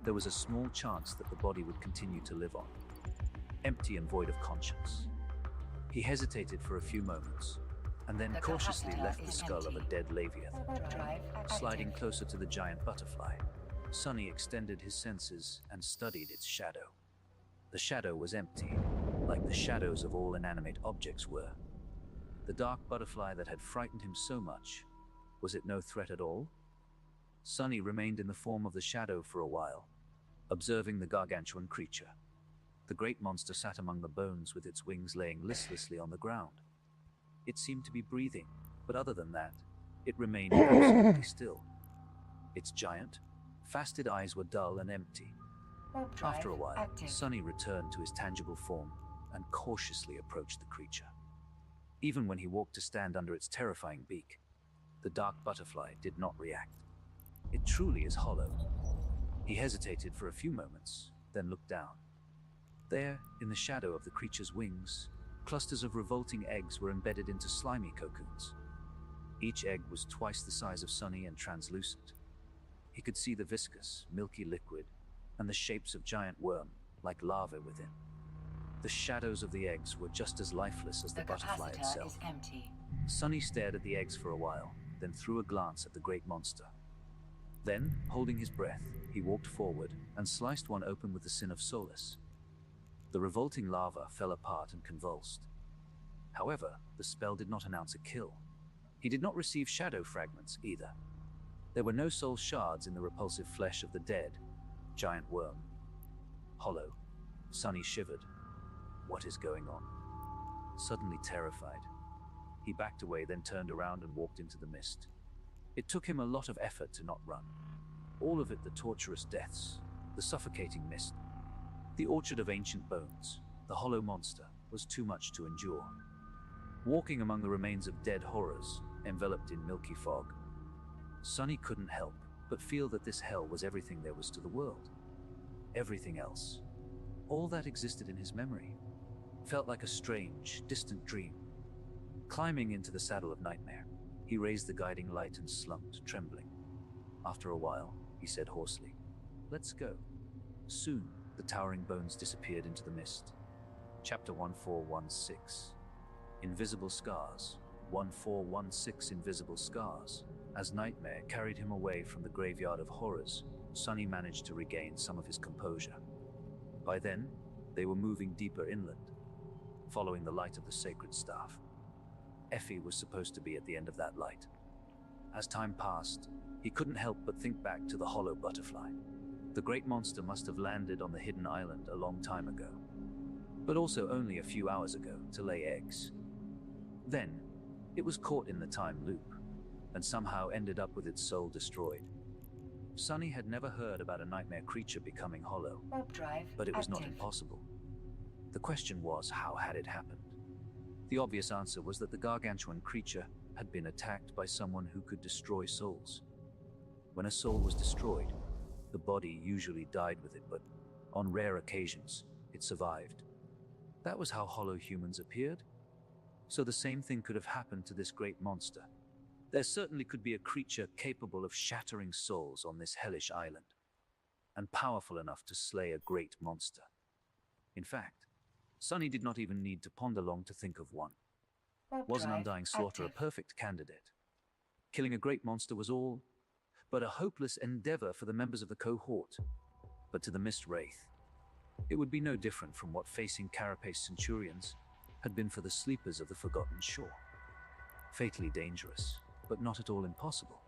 there was a small chance that the body would continue to live on, empty and void of conscience. He hesitated for a few moments, and then cautiously left the skull of a dead Leviathan. Sliding closer to the giant butterfly, Sonny extended his senses and studied its shadow. The shadow was empty, like the shadows of all inanimate objects were. The dark butterfly that had frightened him so much, was it no threat at all? Sonny remained in the form of the shadow for a while, observing the gargantuan creature. The great monster sat among the bones with its wings laying listlessly on the ground. It seemed to be breathing, but other than that, it remained absolutely still. Its giant, faceted eyes were dull and empty. Warp drive After a while, active. Sonny returned to his tangible form and cautiously approached the creature. Even when he walked to stand under its terrifying beak, the dark butterfly did not react. It truly is hollow. He hesitated for a few moments, then looked down. There, in the shadow of the creature's wings, clusters of revolting eggs were embedded into slimy cocoons. Each egg was twice the size of Sonny and translucent. He could see the viscous, milky liquid and the shapes of giant worm, like larvae within. The shadows of the eggs were just as lifeless as the butterfly capacitor itself. is empty. Sonny stared at the eggs for a while, then threw a glance at the great monster. Then, holding his breath, he walked forward and sliced one open with the sin of solace. The revolting larva fell apart and convulsed. However, the spell did not announce a kill. He did not receive shadow fragments either. There were no soul shards in the repulsive flesh of the dead giant worm. Hollow, Sonny shivered. What is going on? Suddenly terrified, he backed away, then turned around and walked into the mist. It took him a lot of effort to not run. All of it the torturous deaths, the suffocating mist, the orchard of ancient bones, the hollow monster was too much to endure. Walking among the remains of dead horrors, enveloped in milky fog, Sonny couldn't help but feel that this hell was everything there was to the world. Everything else, all that existed in his memory, felt like a strange, distant dream. Climbing into the saddle of nightmare, he raised the guiding light and slumped, trembling. After a while, he said hoarsely, "Let's go." Soon, the towering bones disappeared into the mist. Chapter 1416. Invisible Scars. 1416 Invisible Scars. As nightmare carried him away from the graveyard of horrors, Sonny managed to regain some of his composure. By then, they were moving deeper inland, following the light of the sacred staff. Effie was supposed to be at the end of that light. As time passed, he couldn't help but think back to the hollow butterfly. The great monster must have landed on the hidden island a long time ago, but also only a few hours ago to lay eggs. Then, it was caught in the time loop, and somehow ended up with its soul destroyed. Sonny had never heard about a nightmare creature becoming hollow, Warp drive but it was not active. impossible. The question was, how had it happened? The obvious answer was that the gargantuan creature had been attacked by someone who could destroy souls. When a soul was destroyed, the body usually died with it, but on rare occasions, it survived. That was how hollow humans appeared. So the same thing could have happened to this great monster. There certainly could be a creature capable of shattering souls on this hellish island, and powerful enough to slay a great monster. In fact, Sonny did not even need to ponder long to think of one. Warp Was an drive undying slaughter active. a perfect candidate? Killing a great monster was all but a hopeless endeavor for the members of the cohort. But to the Mist Wraith, it would be no different from what facing Carapace Centurions had been for the sleepers of the Forgotten Shore. Fatally dangerous, but not at all impossible.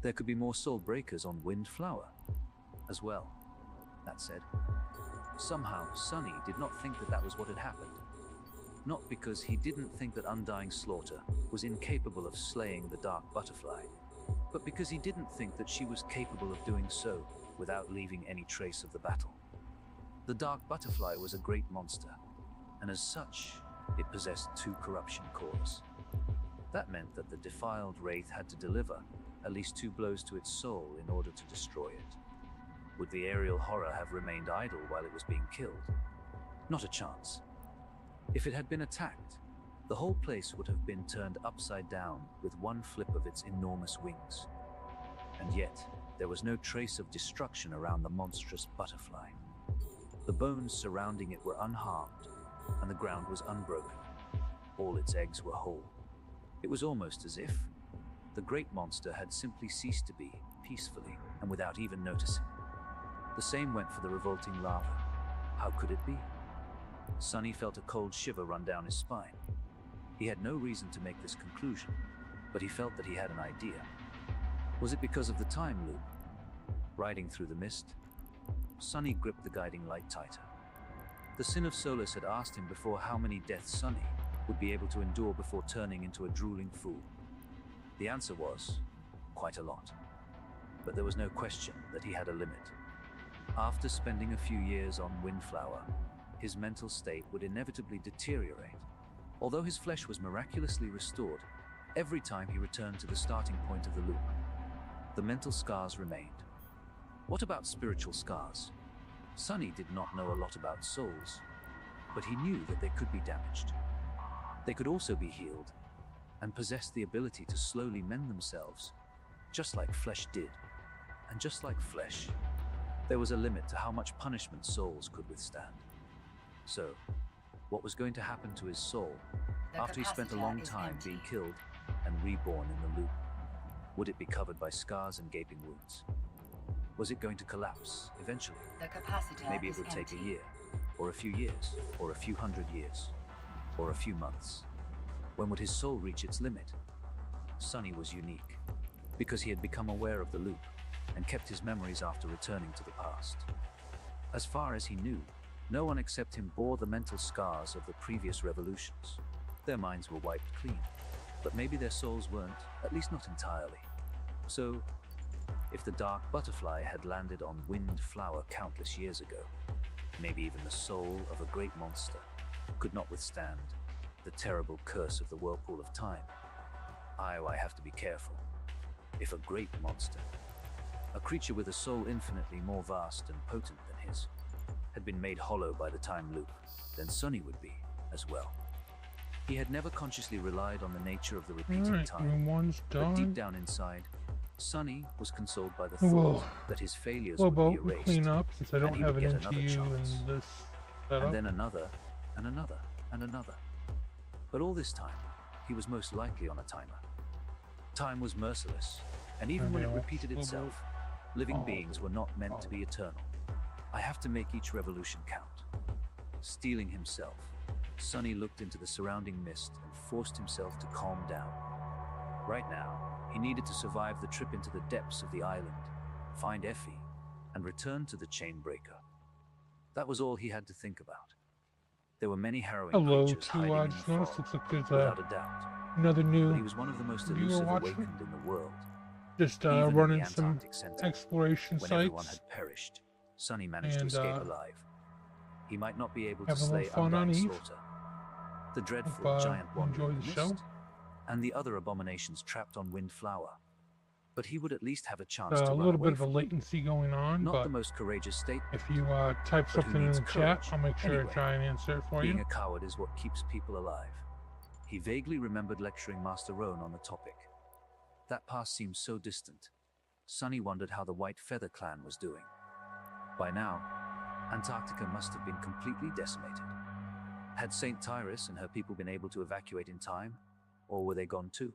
There could be more soul breakers on Windflower as well. That said, somehow Sonny did not think that that was what had happened. Not because he didn't think that Undying Slaughter was incapable of slaying the Dark Butterfly, but because he didn't think that she was capable of doing so without leaving any trace of the battle. The Dark Butterfly was a great monster, and as such, it possessed 2 corruption cores. That meant that the defiled Wraith had to deliver at least 2 blows to its soul in order to destroy it. Would the aerial horror have remained idle while it was being killed? Not a chance. If it had been attacked, the whole place would have been turned upside down with one flip of its enormous wings. And yet, there was no trace of destruction around the monstrous butterfly. The bones surrounding it were unharmed, and the ground was unbroken. All its eggs were whole. It was almost as if the great monster had simply ceased to be peacefully and without even noticing. The same went for the revolting larva. How could it be? Sonny felt a cold shiver run down his spine. He had no reason to make this conclusion, but he felt that he had an idea. Was it because of the time loop? Riding through the mist, Sonny gripped the guiding light tighter. The Sin of Solus had asked him before how many deaths Sonny would be able to endure before turning into a drooling fool. The answer was, quite a lot. But there was no question that he had a limit. After spending a few years on Windflower, his mental state would inevitably deteriorate. Although his flesh was miraculously restored, every time he returned to the starting point of the loop, the mental scars remained. What about spiritual scars? Sonny did not know a lot about souls, but he knew that they could be damaged. They could also be healed, and possessed the ability to slowly mend themselves, just like flesh did. And just like flesh, there was a limit to how much punishment souls could withstand. So, what was going to happen to his soul after he spent a long time being killed and reborn in the loop? Would it be covered by scars and gaping wounds? Was it going to collapse eventually? Maybe it would take a year, or a few years, or a few hundred years, or a few months. When would his soul reach its limit? Sonny was unique, because he had become aware of the loop and kept his memories after returning to the past. As far as he knew, no one except him bore the mental scars of the previous revolutions. Their minds were wiped clean, but maybe their souls weren't, at least not entirely. So, if the dark butterfly had landed on Windflower countless years ago, maybe even the soul of a great monster could not withstand the terrible curse of the whirlpool of time. I have to be careful. If a great monster, a creature with a soul infinitely more vast and potent than his, had been made hollow by the time loop, then Sonny would be as well. He had never consciously relied on the nature of the repeating time, room one's but deep done. down inside, Sonny was consoled by the Whoa. thought that his failures Well, would boat be and erased, clean up since I don't and he have would an get another NTU chance. in this setup. and then another, and another, and another. But all this time, he was most likely on a timer. Time was merciless, and even when it repeated itself, living beings were not meant to be eternal. I have to make each revolution count. Steeling himself, Sonny looked into the surrounding mist and forced himself to calm down. Right now, he needed to survive the trip into the depths of the island, find Effie, and return to the Chainbreaker. That was all he had to think about. There were many harrowing Hello, creatures hiding I in just the noticed fog, looks like there's without a doubt. another But he new, was one of the most viewer elusive watching. awakened in the world. just Even in the running some Antarctic Center, exploration when everyone sites, had perished, Sonny managed to and, escape alive. He might not be able to having a little slay fun on undying Eve. slaughter, the dreadful Hope, giant you wanderer enjoy in the the show. mist, and the other abominations trapped on Windflower. But he would at least have a chance A to run little away bit of a from latency going on, not but the most courageous statement. if you type But who something in needs the chat, courage? I'll make sure Anyway, to try and answer it for Being you. a coward is what keeps people alive. He vaguely remembered lecturing Master Roan on the topic. That past seemed so distant. Sonny wondered how the White Feather clan was doing. By now, Antarctica must have been completely decimated. Had St. Tyrus and her people been able to evacuate in time, or were they gone too?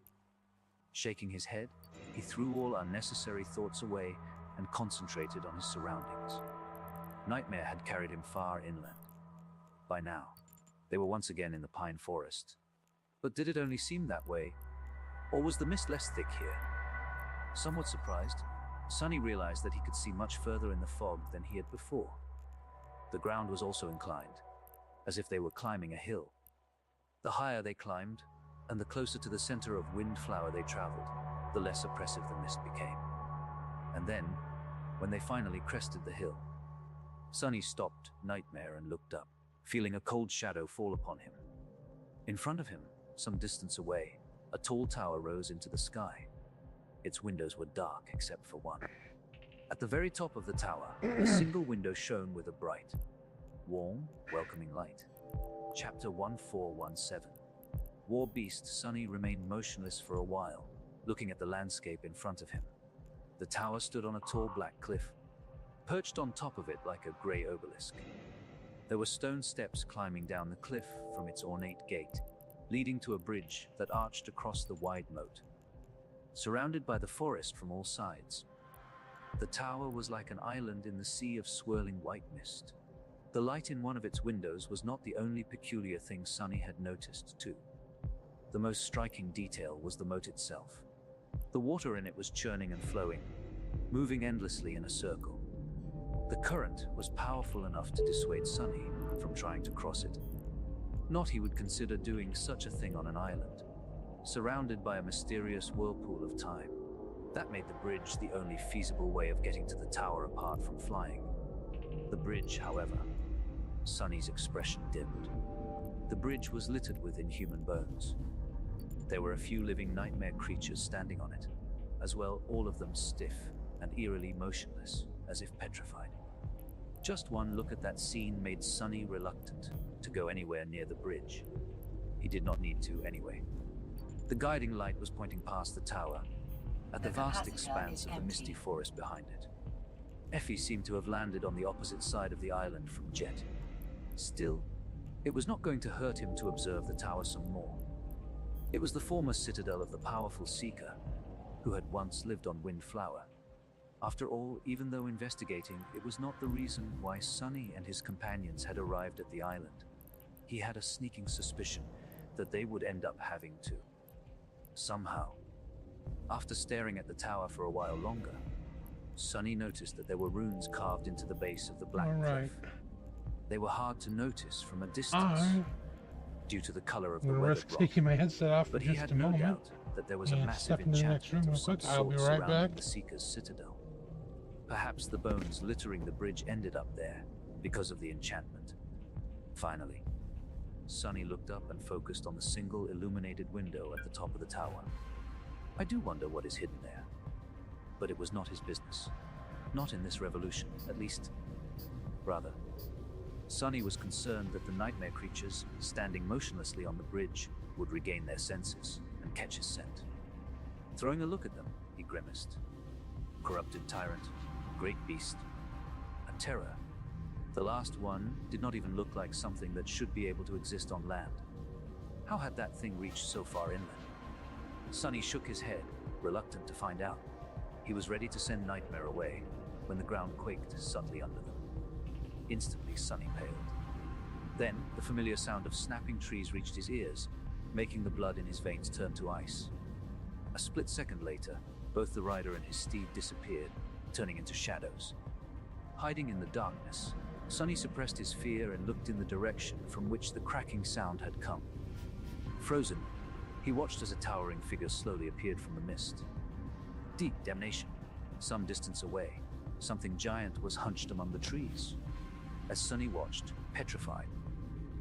Shaking his head, he threw all unnecessary thoughts away and concentrated on his surroundings. Nightmare had carried him far inland. By now, they were once again in the pine forest. But did it only seem that way, or was the mist less thick here? Somewhat surprised, Sonny realized that he could see much further in the fog than he had before. The ground was also inclined, as if they were climbing a hill. The higher they climbed, and the closer to the center of Windflower they traveled, the less oppressive the mist became. And then, when they finally crested the hill, Sonny stopped Nightmare and looked up, feeling a cold shadow fall upon him. In front of him, some distance away, a tall tower rose into the sky. Its windows were dark except for one. At the very top of the tower, a single window shone with a bright, warm, welcoming light. Chapter 1417. War Beast Sonny remained motionless for a while, looking at the landscape in front of him. The tower stood on a tall black cliff, perched on top of it like a grey obelisk. There were stone steps climbing down the cliff from its ornate gate, leading to a bridge that arched across the wide moat. Surrounded by the forest from all sides, the tower was like an island in the sea of swirling white mist. The light in one of its windows was not the only peculiar thing Sonny had noticed, too. The most striking detail was the moat itself. The water in it was churning and flowing, moving endlessly in a circle. The current was powerful enough to dissuade Sunny from trying to cross it. Not he would consider doing such a thing on an island, surrounded by a mysterious whirlpool of time. That made the bridge the only feasible way of getting to the tower apart from flying. The bridge, however, Sunny's expression dimmed. The bridge was littered with inhuman bones. There were a few living nightmare creatures standing on it, as well, all of them stiff and eerily motionless, as if petrified. Just one look at that scene made Sunny reluctant to go anywhere near the bridge. He did not need to anyway. The guiding light was pointing past the tower, at the vast expanse of the misty forest behind it. Effie seemed to have landed on the opposite side of the island from Jet. Still, it was not going to hurt him to observe the tower some more. It was the former citadel of the powerful Seeker, who had once lived on Windflower. After all, even though investigating, it was not the reason why Sunny and his companions had arrived at the island. He had a sneaking suspicion that they would end up having to. Somehow, after staring at the tower for a while longer, Sunny noticed that there were runes carved into the base of the black cliff. They were hard to notice from a distance due to the color of the weathered risk rock. taking my headset off for But he just had a no moment. doubt that there was a and massive step into the next room enchantment real of some quick. I'll be sort right surrounding back. the Seeker's citadel. Perhaps the bones littering the bridge ended up there because of the enchantment. Finally, Sunny looked up and focused on the single illuminated window at the top of the tower. I do wonder what is hidden there. But it was not his business. Not in this revolution, at least. Rather, Sunny was concerned that the nightmare creatures standing motionlessly on the bridge would regain their senses and catch his scent. Throwing a look at them, he grimaced. Corrupted tyrant, great beast, a terror. The last one did not even look like something that should be able to exist on land. How had that thing reached so far inland? Sunny shook his head, reluctant to find out. He was ready to send Nightmare away when the ground quaked subtly under them. Instantly, Sunny paled. Then, the familiar sound of snapping trees reached his ears, making the blood in his veins turn to ice. A split second later, both the rider and his steed disappeared, turning into shadows. Hiding in the darkness, Sunny suppressed his fear and looked in the direction from which the cracking sound had come. Frozen, he watched as a towering figure slowly appeared from the mist. Deep damnation. Some distance away, something giant was hunched among the trees. As Sunny watched, petrified,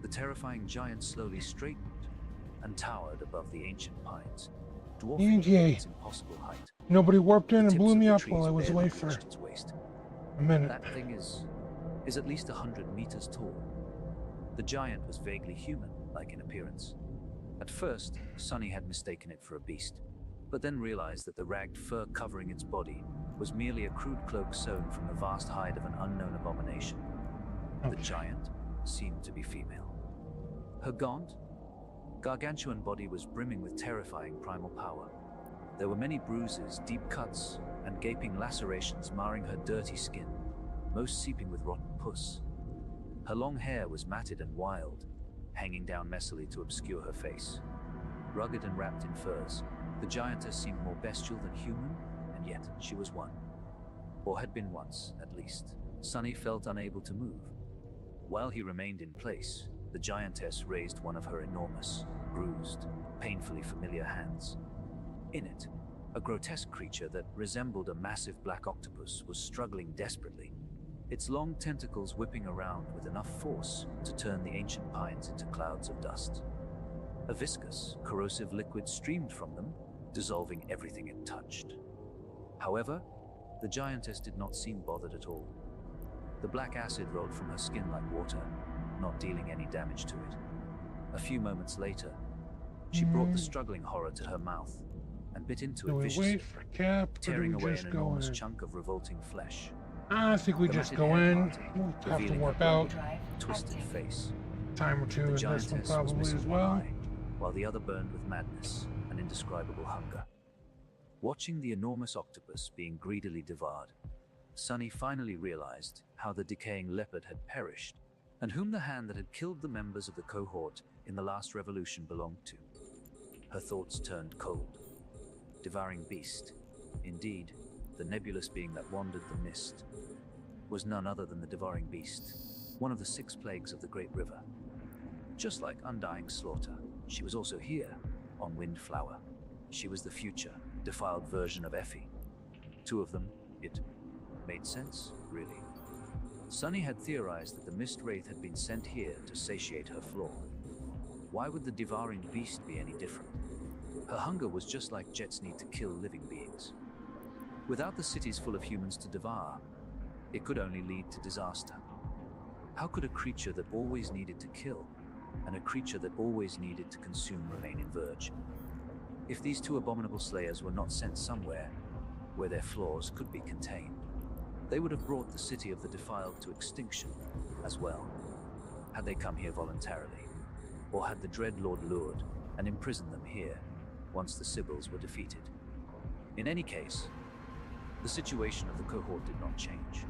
the terrifying giant slowly straightened and towered above the ancient pines, dwarfing its impossible height. Nobody warped in The and tips blew of me the up trees while I was barely away for reached its waist. a minute. That thing is at least 100 meters tall. The giant was vaguely human-like in appearance. At first, Sunny had mistaken it for a beast, but then realized that the ragged fur covering its body was merely a crude cloak sewn from the vast hide of an unknown abomination. The giant seemed to be female. Her gaunt, gargantuan body was brimming with terrifying primal power. There were many bruises, deep cuts, and gaping lacerations marring her dirty skin, most seeping with rotten pus. Her long hair was matted and wild, hanging down messily to obscure her face. Rugged and wrapped in furs, the giantess seemed more bestial than human, and yet she was one. Or had been once, at least. Sunny felt unable to move. While he remained in place, the giantess raised one of her enormous, bruised, painfully familiar hands. In it, a grotesque creature that resembled a massive black octopus was struggling desperately, its long tentacles whipping around with enough force to turn the ancient pines into clouds of dust. A viscous, corrosive liquid streamed from them, dissolving everything it touched. However, the giantess did not seem bothered at all. The black acid rolled from her skin like water, not dealing any damage to it. A few moments later, she brought the struggling horror to her mouth and bit into Do it we viciously, wait for Cap, or do tearing we away just an go enormous in? chunk of revolting flesh. I think we The just matted go hair in. parted, We'll have to revealing warp her out Drive twisted active. face. a time or two The in this one giantess was probably missing as one well. eye, while the other burned with madness and indescribable hunger. Watching the enormous octopus being greedily devoured, Sunny finally realized how the decaying leopard had perished, and whom the hand that had killed the members of the cohort in the last revolution belonged to. Her thoughts turned cold. Devouring beast. Indeed, the nebulous being that wandered the mist was none other than the devouring beast, one of the 6 plagues of the Great River. Just like undying slaughter, she was also here, on Windflower. She was the future, defiled version of Effie. 2 of them, it made sense, really. Sunny had theorized that the Mist Wraith had been sent here to satiate her flaw. Why would the devouring beast be any different? Her hunger was just like Jet's need to kill living beings. Without the cities full of humans to devour, it could only lead to disaster. How could a creature that always needed to kill, and a creature that always needed to consume remain in verge? If these 2 abominable slayers were not sent somewhere where their flaws could be contained, they would have brought the city of the defiled to extinction as well. Had they come here voluntarily, or had the Dread Lord lured and imprisoned them here once the Sybils were defeated? In any case, the situation of the cohort did not change.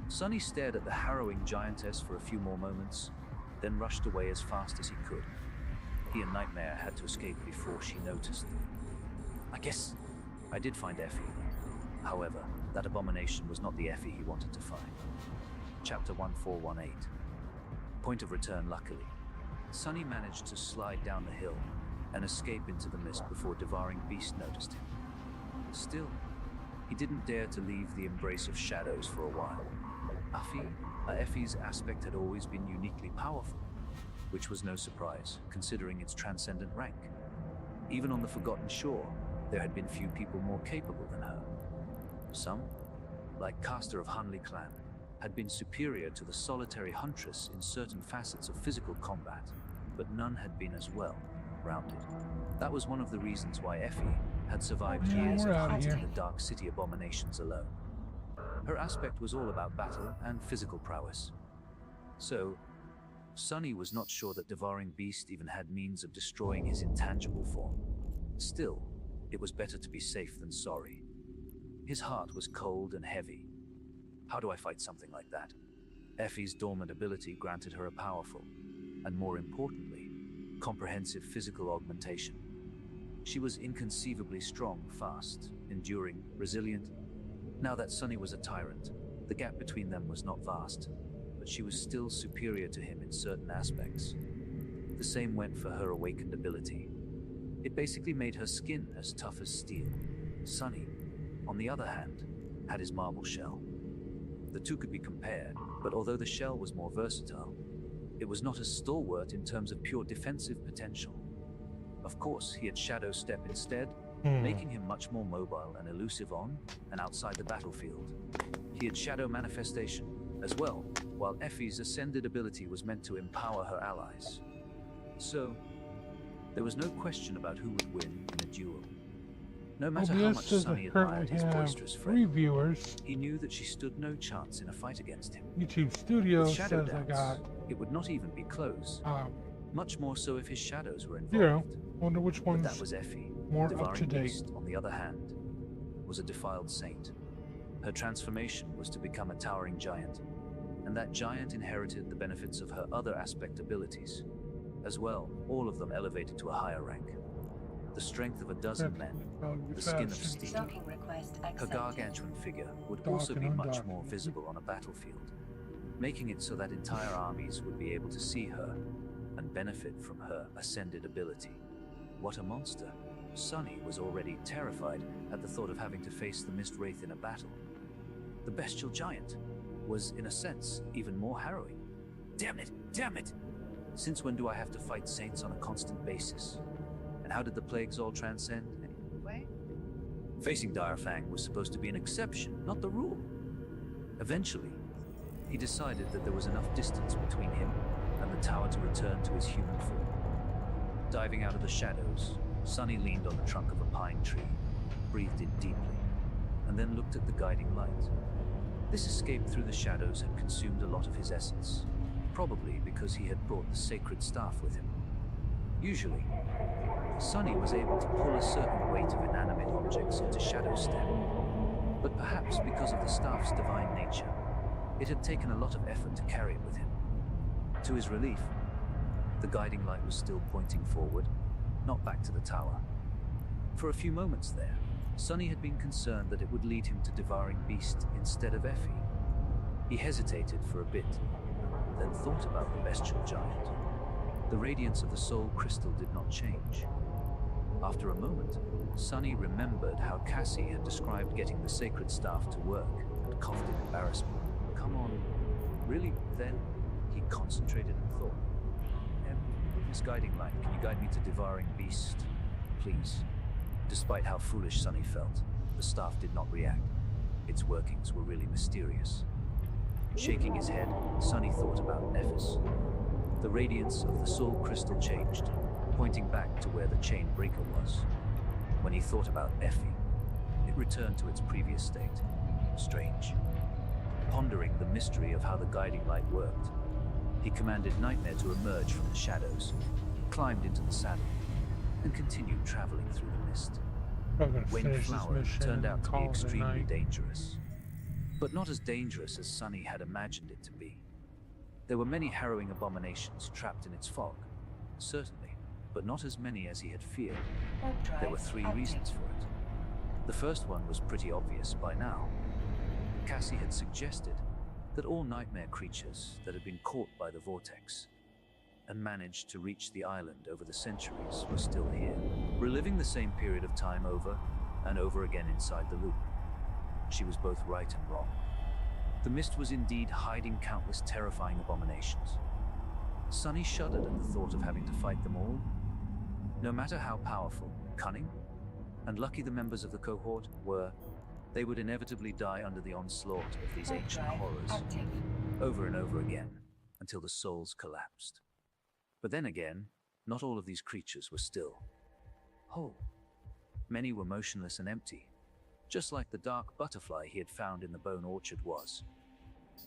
Sunny stared at the harrowing giantess for a few more moments, then rushed away as fast as he could. He and Nightmare had to escape before she noticed them. I guess I did find Effie. However, that abomination was not the Effie he wanted to find. Chapter 1418. Point of return, luckily. Sunny managed to slide down the hill and escape into the mist before devouring beast noticed him. Still, he didn't dare to leave the embrace of shadows for a while. Effie's aspect had always been uniquely powerful, which was no surprise, considering its transcendent rank. Even on the Forgotten Shore, there had been few people more capable than her. Some, like Caster of Hunley clan, had been superior to the solitary huntress in certain facets of physical combat, but none had been as well-rounded. That was one of the reasons why Effie had survived years of hunting the Dark City abominations alone. Her aspect was all about battle and physical prowess. So, Sunny was not sure that devouring beast even had means of destroying his intangible form. Still, it was better to be safe than sorry. His heart was cold and heavy. How do I fight something like that? Effie's dormant ability granted her a powerful, and more importantly, comprehensive physical augmentation. She was inconceivably strong, fast, enduring, resilient. Now that Sunny was a tyrant, the gap between them was not vast, but she was still superior to him in certain aspects. The same went for her awakened ability. It basically made her skin as tough as steel. Sunny, on the other hand, had his marble shell. The 2 could be compared, but although the shell was more versatile, it was not as stalwart in terms of pure defensive potential. Of course, he had Shadow Step instead, making him much more mobile and elusive on and outside the battlefield. He had Shadow Manifestation as well, while Effie's ascended ability was meant to empower her allies. So, there was no question about who would win in a duel. No matter how much Sunny admired his boisterous friend, he knew that she stood no chance in a fight against him. YouTube Studio With Shadow says I Dance, got it would not even be close. Much more so if his shadows were involved. 0. Wonder which But one's that was Effie. more Devouring up to date. Beast, on the other hand, was a defiled saint. Her transformation was to become a towering giant, and that giant inherited the benefits of her other aspect abilities. As well, all of them elevated to a higher rank. The strength of a dozen men, the skin of steel. Docking request Her accepted. gargantuan figure would Dock also and be much undock. more visible on a battlefield, making it so that entire armies would be able to see her and benefit from her ascended ability. What a monster. Sunny was already terrified at the thought of having to face the Mist Wraith in a battle. The bestial giant was, in a sense, even more harrowing. Damn it! Damn it! Since when do I have to fight saints on a constant basis? And how did the plagues all transcend anyway? Facing Direfang was supposed to be an exception, not the rule. Eventually, he decided that there was enough distance between him and the tower to return to his human form. Diving out of the shadows, Sunny leaned on the trunk of a pine tree, breathed in deeply, and then looked at the guiding light. This escape through the shadows had consumed a lot of his essence, probably because he had brought the sacred staff with him. Usually, Sunny was able to pull a certain weight of inanimate objects into Shadow Step, but perhaps because of the staff's divine nature, it had taken a lot of effort to carry it with him. To his relief, the guiding light was still pointing forward, not back to the tower. For a few moments there, Sonny had been concerned that it would lead him to devouring beast instead of Effie. He hesitated for a bit, then thought about the bestial giant. The radiance of the soul crystal did not change. After a moment, Sonny remembered how Cassie had described getting the sacred staff to work and coughed in embarrassment. Come on, really? Then he concentrated and thought, Miss Guiding Light, can you guide me to devouring beast, please? Despite how foolish Sonny felt, the staff did not react. Its workings were really mysterious. Shaking his head, Sonny thought about Nephis. The radiance of the soul crystal changed, pointing back to where the chain breaker was. When he thought about Effie, it returned to its previous state. Strange. Pondering the mystery of how the guiding light worked, he commanded Nightmare to emerge from the shadows, climbed into the saddle, and continued traveling through the mist. I'm gonna Winged finish this Flower mission turned and out to be call it a extremely night. dangerous, but not as dangerous as Sonny had imagined it to be. There were many harrowing abominations trapped in its fog, certainly, but not as many as he had feared. There were three reasons for it. The first one was pretty obvious by now. Cassie had suggested that all nightmare creatures that had been caught by the vortex and managed to reach the island over the centuries were still here, reliving the same period of time over and over again inside the loop. She was both right and wrong. The mist was indeed hiding countless terrifying abominations. Sonny shuddered at the thought of having to fight them all. No matter how powerful, cunning, and lucky the members of the cohort were, they would inevitably die under the onslaught of these ancient horrors, over and over again, until the souls collapsed. But then again, not all of these creatures were still whole. Many were motionless and empty, just like the dark butterfly he had found in the bone orchard was.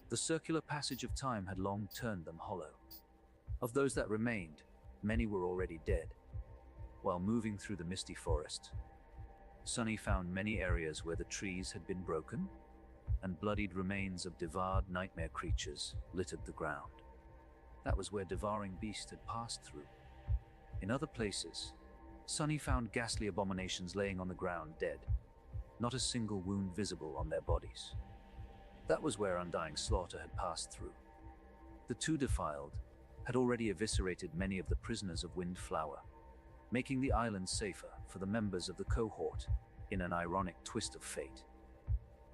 The circular passage of time had long turned them hollow. Of those that remained, many were already dead. While moving through the misty forest, Sonny found many areas where the trees had been broken, and bloodied remains of devoured nightmare creatures littered the ground. That was where devouring beast had passed through. In other places, Sonny found ghastly abominations laying on the ground dead, not a single wound visible on their bodies. That was where undying slaughter had passed through. The two defiled had already eviscerated many of the prisoners of Wind Flower, making the island safer for the members of the cohort in an ironic twist of fate.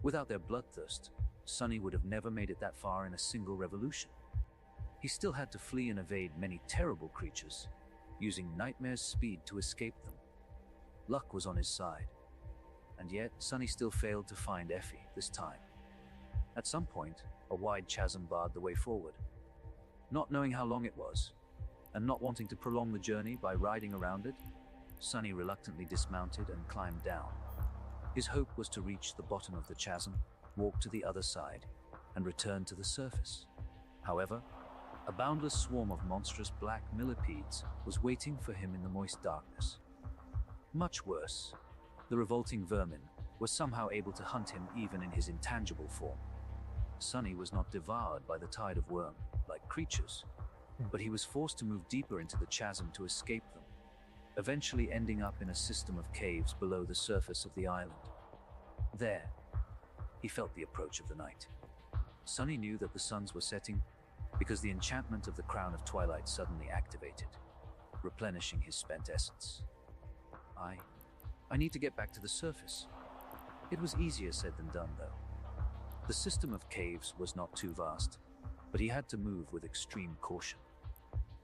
Without their bloodthirst, Sonny would have never made it that far in a single revolution. He still had to flee and evade many terrible creatures, using Nightmare's speed to escape them. Luck was on his side, and yet Sonny still failed to find Effie this time. At some point, a wide chasm barred the way forward. Not knowing how long it was, and not wanting to prolong the journey by riding around it, Sonny reluctantly dismounted and climbed down. His hope was to reach the bottom of the chasm, walk to the other side, and return to the surface. However, a boundless swarm of monstrous black millipedes was waiting for him in the moist darkness. Much worse, the revolting vermin were somehow able to hunt him even in his intangible form. Sonny was not devoured by the tide of worm-like creatures, but he was forced to move deeper into the chasm to escape them, eventually ending up in a system of caves below the surface of the island. There, he felt the approach of the night. Sonny knew that the suns were setting because the enchantment of the Crown of Twilight suddenly activated, replenishing his spent essence. I need to get back to the surface. It was easier said than done, though. The system of caves was not too vast, but he had to move with extreme caution.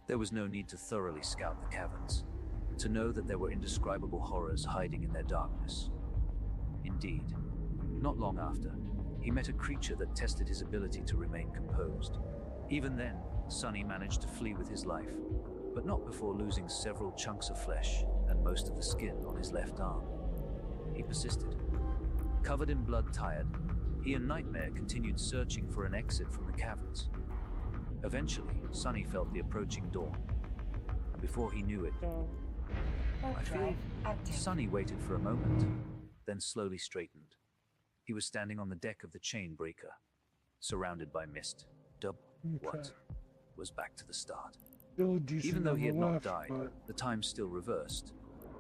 There was no need to thoroughly scout the caverns, to know that there were indescribable horrors hiding in their darkness. Indeed, not long after, he met a creature that tested his ability to remain composed. Even then, Sonny managed to flee with his life, but not before losing several chunks of flesh and most of the skin on his left arm. He persisted. Covered in blood, tired, he and Nightmare continued searching for an exit from the caverns. Eventually, Sonny felt the approaching dawn, and before he knew it, Sonny waited for a moment, then slowly straightened. He was standing on the deck of the chain breaker, surrounded by mist. What was back to the start. Still decent Even though on he the had not left, died, but the time still reversed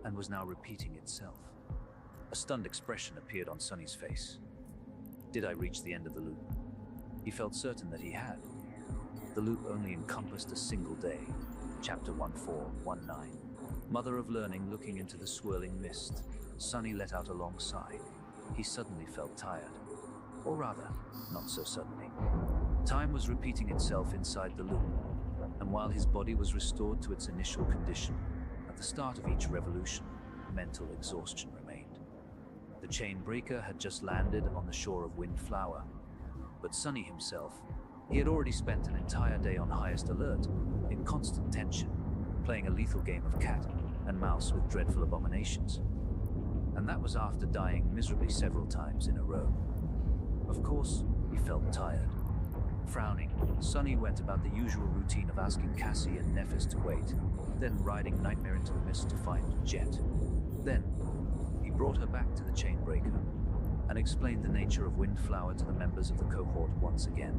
and was now repeating itself. A stunned expression appeared on Sonny's face. Did I reach the end of the loop? He felt certain that he had. The loop only encompassed a single day. Chapter 1419. Mother of Learning looking into the swirling mist. Sonny let out a long sigh. He suddenly felt tired. Or rather, not so suddenly. Time was repeating itself inside the loop, and while his body was restored to its initial condition, at the start of each revolution, mental exhaustion remained. The chain breaker had just landed on the shore of Windflower, but Sonny himself, he had already spent an entire day on highest alert, in constant tension, playing a lethal game of cat and mouse with dreadful abominations. And that was after dying miserably several times in a row. Of course, he felt tired. Frowning, Sonny went about the usual routine of asking Cassie and Nephis to wait, then riding Nightmare into the mist to find Jet. Then, he brought her back to the chain breaker and explained the nature of Windflower to the members of the cohort once again.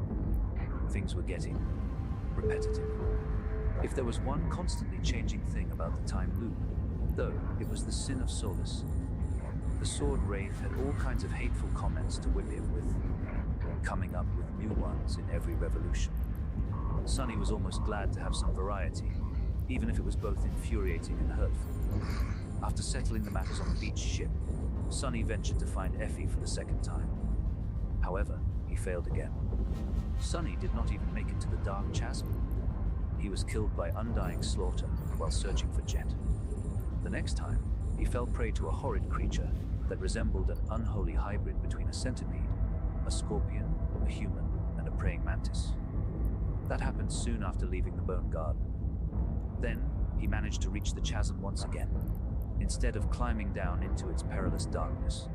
Things were getting repetitive. If there was one constantly changing thing about the time loop, though, it was the sin of Solus. The Sword Wraith had all kinds of hateful comments to whip him with, coming up with new ones in every revolution. Sonny was almost glad to have some variety, even if it was both infuriating and hurtful. After settling the matters on the beach ship, Sonny ventured to find Effie for the second time. However, he failed again. Sonny did not even make it to the dark chasm. He was killed by undying slaughter while searching for Jet. The next time, he fell prey to a horrid creature that resembled an unholy hybrid between a centipede, a scorpion, a human, and a praying mantis. That happened soon after leaving the Bone Garden. Then, he managed to reach the chasm once again, instead of climbing down into its perilous darkness.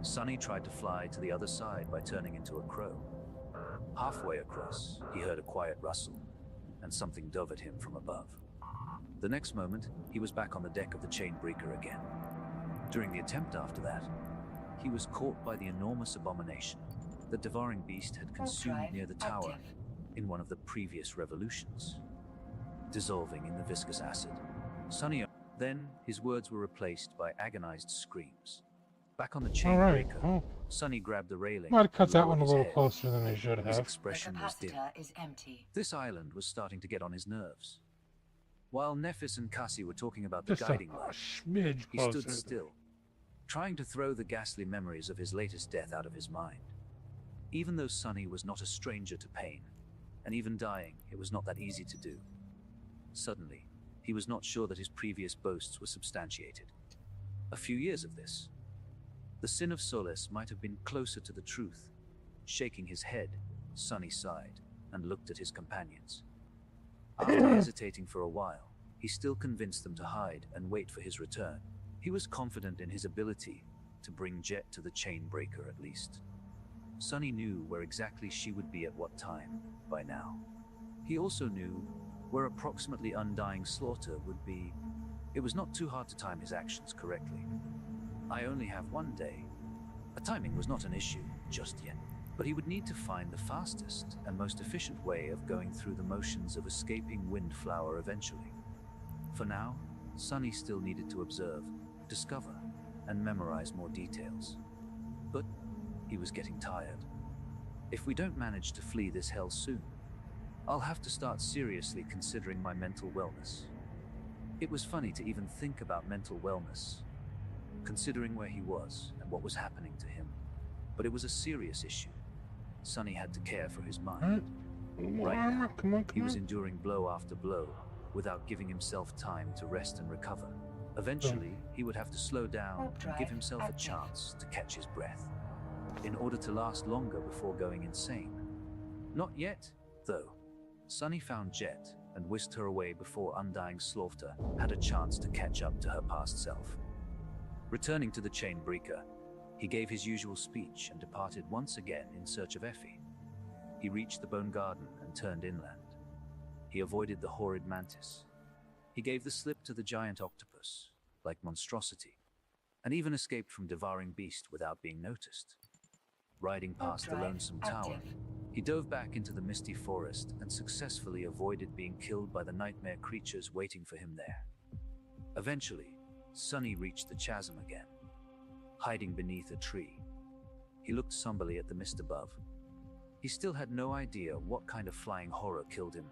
Sonny tried to fly to the other side by turning into a crow. Halfway across, he heard a quiet rustle, and something dove at him from above. The next moment, he was back on the deck of the chain breaker again. During the attempt after that, he was caught by the enormous abomination that devouring beast had consumed near the tower in one of the previous revolutions. Dissolving in the viscous acid, Sonny. Then his words were replaced by agonized screams. Back on the chain alright. breaker, Oh, Sonny grabbed the railing. might have cut and that lowered one a his little head. closer than I should His have. expression was dim. capacitor is empty. This island was starting to get on his nerves. While Nephis and Cassie were talking about the Just a guiding light, smidge he closer. stood still, trying to throw the ghastly memories of his latest death out of his mind. Even though Sonny was not a stranger to pain, and even dying, it was not that easy to do. Suddenly, he was not sure that his previous boasts were substantiated. A few years of this. The sin of Solus might have been closer to the truth. Shaking his head, Sonny sighed and looked at his companions. After hesitating for a while, he still convinced them to hide and wait for his return. He was confident in his ability to bring Jet to the chain breaker at least. Sonny knew where exactly she would be at what time by now. He also knew where approximately undying slaughter would be. It was not too hard to time his actions correctly. I only have one day. A timing was not an issue just yet, but he would need to find the fastest and most efficient way of going through the motions of escaping Windflower eventually. For now, Sonny still needed to observe, discover, and memorize more details. But he was getting tired. If we don't manage to flee this hell soon, I'll have to start seriously considering my mental wellness. It was funny to even think about mental wellness, considering where he was and what was happening to him. But it was a serious issue. Sonny had to care for his mind. Right now, he was enduring blow after blow without giving himself time to rest and recover. Eventually, he would have to slow down and give himself a chance to catch his breath, in order to last longer before going insane. Not yet, though. Sonny found Jet and whisked her away before undying slaughter had a chance to catch up to her past self. Returning to the chain breaker, he gave his usual speech and departed once again in search of Effie. He reached the Bone Garden and turned inland. He avoided the horrid mantis. He gave the slip to the giant octopus, like monstrosity, and even escaped from devouring beast without being noticed. Riding past the lonesome tower, He dove back into the misty forest and successfully avoided being killed by the nightmare creatures waiting for him there. Eventually, Sonny reached the chasm again, hiding beneath a tree. He looked somberly at the mist above. He still had no idea what kind of flying horror killed him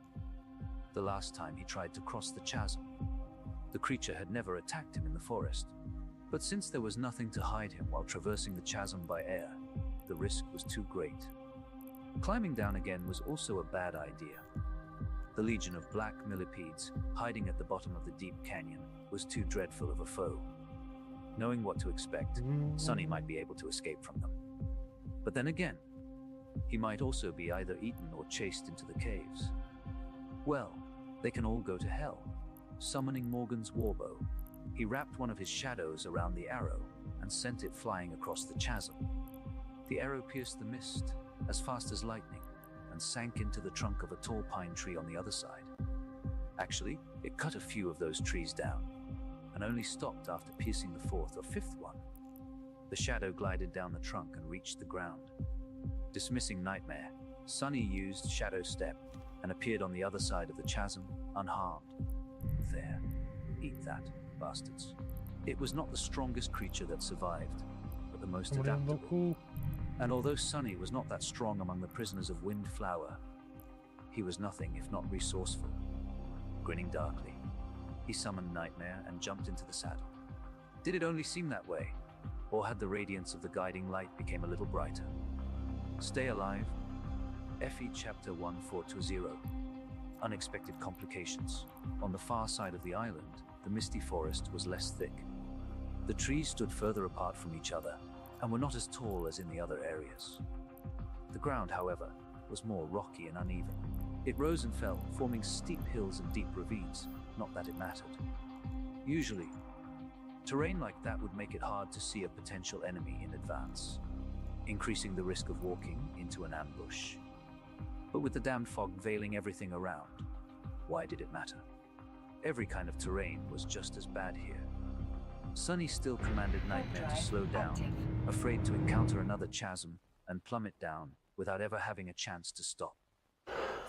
the last time he tried to cross the chasm. The creature had never attacked him in the forest, but since there was nothing to hide him while traversing the chasm by air, the risk was too great. Climbing down again was also a bad idea. The legion of black millipedes hiding at the bottom of the deep canyon was too dreadful of a foe. Knowing what to expect, Sonny might be able to escape from them. But then again, he might also be either eaten or chased into the caves. Well, they can all go to hell. Summoning Morgan's warbow, he wrapped one of his shadows around the arrow and sent it flying across the chasm. The arrow pierced the mist as fast as lightning and sank into the trunk of a tall pine tree on the other side. Actually, it cut a few of those trees down and only stopped after piercing the fourth or fifth one. The shadow glided down the trunk and reached the ground. Dismissing Nightmare, Sonny used Shadow Step and appeared on the other side of the chasm, unharmed. There. Eat that, bastards. It was not the strongest creature that survived, but the most adaptable. And although Sonny was not that strong among the prisoners of Windflower, he was nothing if not resourceful. Grinning darkly, he summoned Nightmare and jumped into the saddle. Did it only seem that way, or had the radiance of the guiding light become a little brighter? Stay alive. FE Chapter 1420. Unexpected complications. On the far side of the island, the misty forest was less thick. The trees stood further apart from each other and were not as tall as in the other areas. The ground, however, was more rocky and uneven. It rose and fell, forming steep hills and deep ravines, not that it mattered. Usually, terrain like that would make it hard to see a potential enemy in advance, increasing the risk of walking into an ambush. But with the damned fog veiling everything around, why did it matter? Every kind of terrain was just as bad here. Sonny still commanded Nightmare to slow down, afraid to encounter another chasm and plummet down without ever having a chance to stop.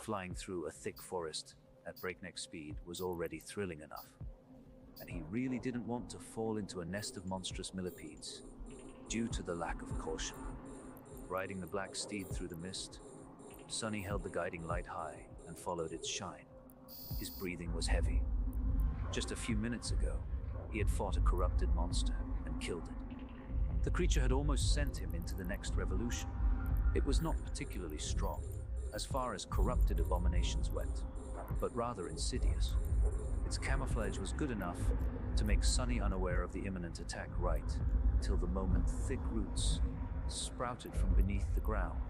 Flying through a thick forest at breakneck speed was already thrilling enough, and he really didn't want to fall into a nest of monstrous millipedes due to the lack of caution. Riding the black steed through the mist, Sonny held the guiding light high and followed its shine. His breathing was heavy. Just a few minutes ago, he had fought a corrupted monster and killed it. The creature had almost sent him into the next revolution. It was not particularly strong, as far as corrupted abominations went, but rather insidious. Its camouflage was good enough to make Sonny unaware of the imminent attack right until the moment thick roots sprouted from beneath the ground,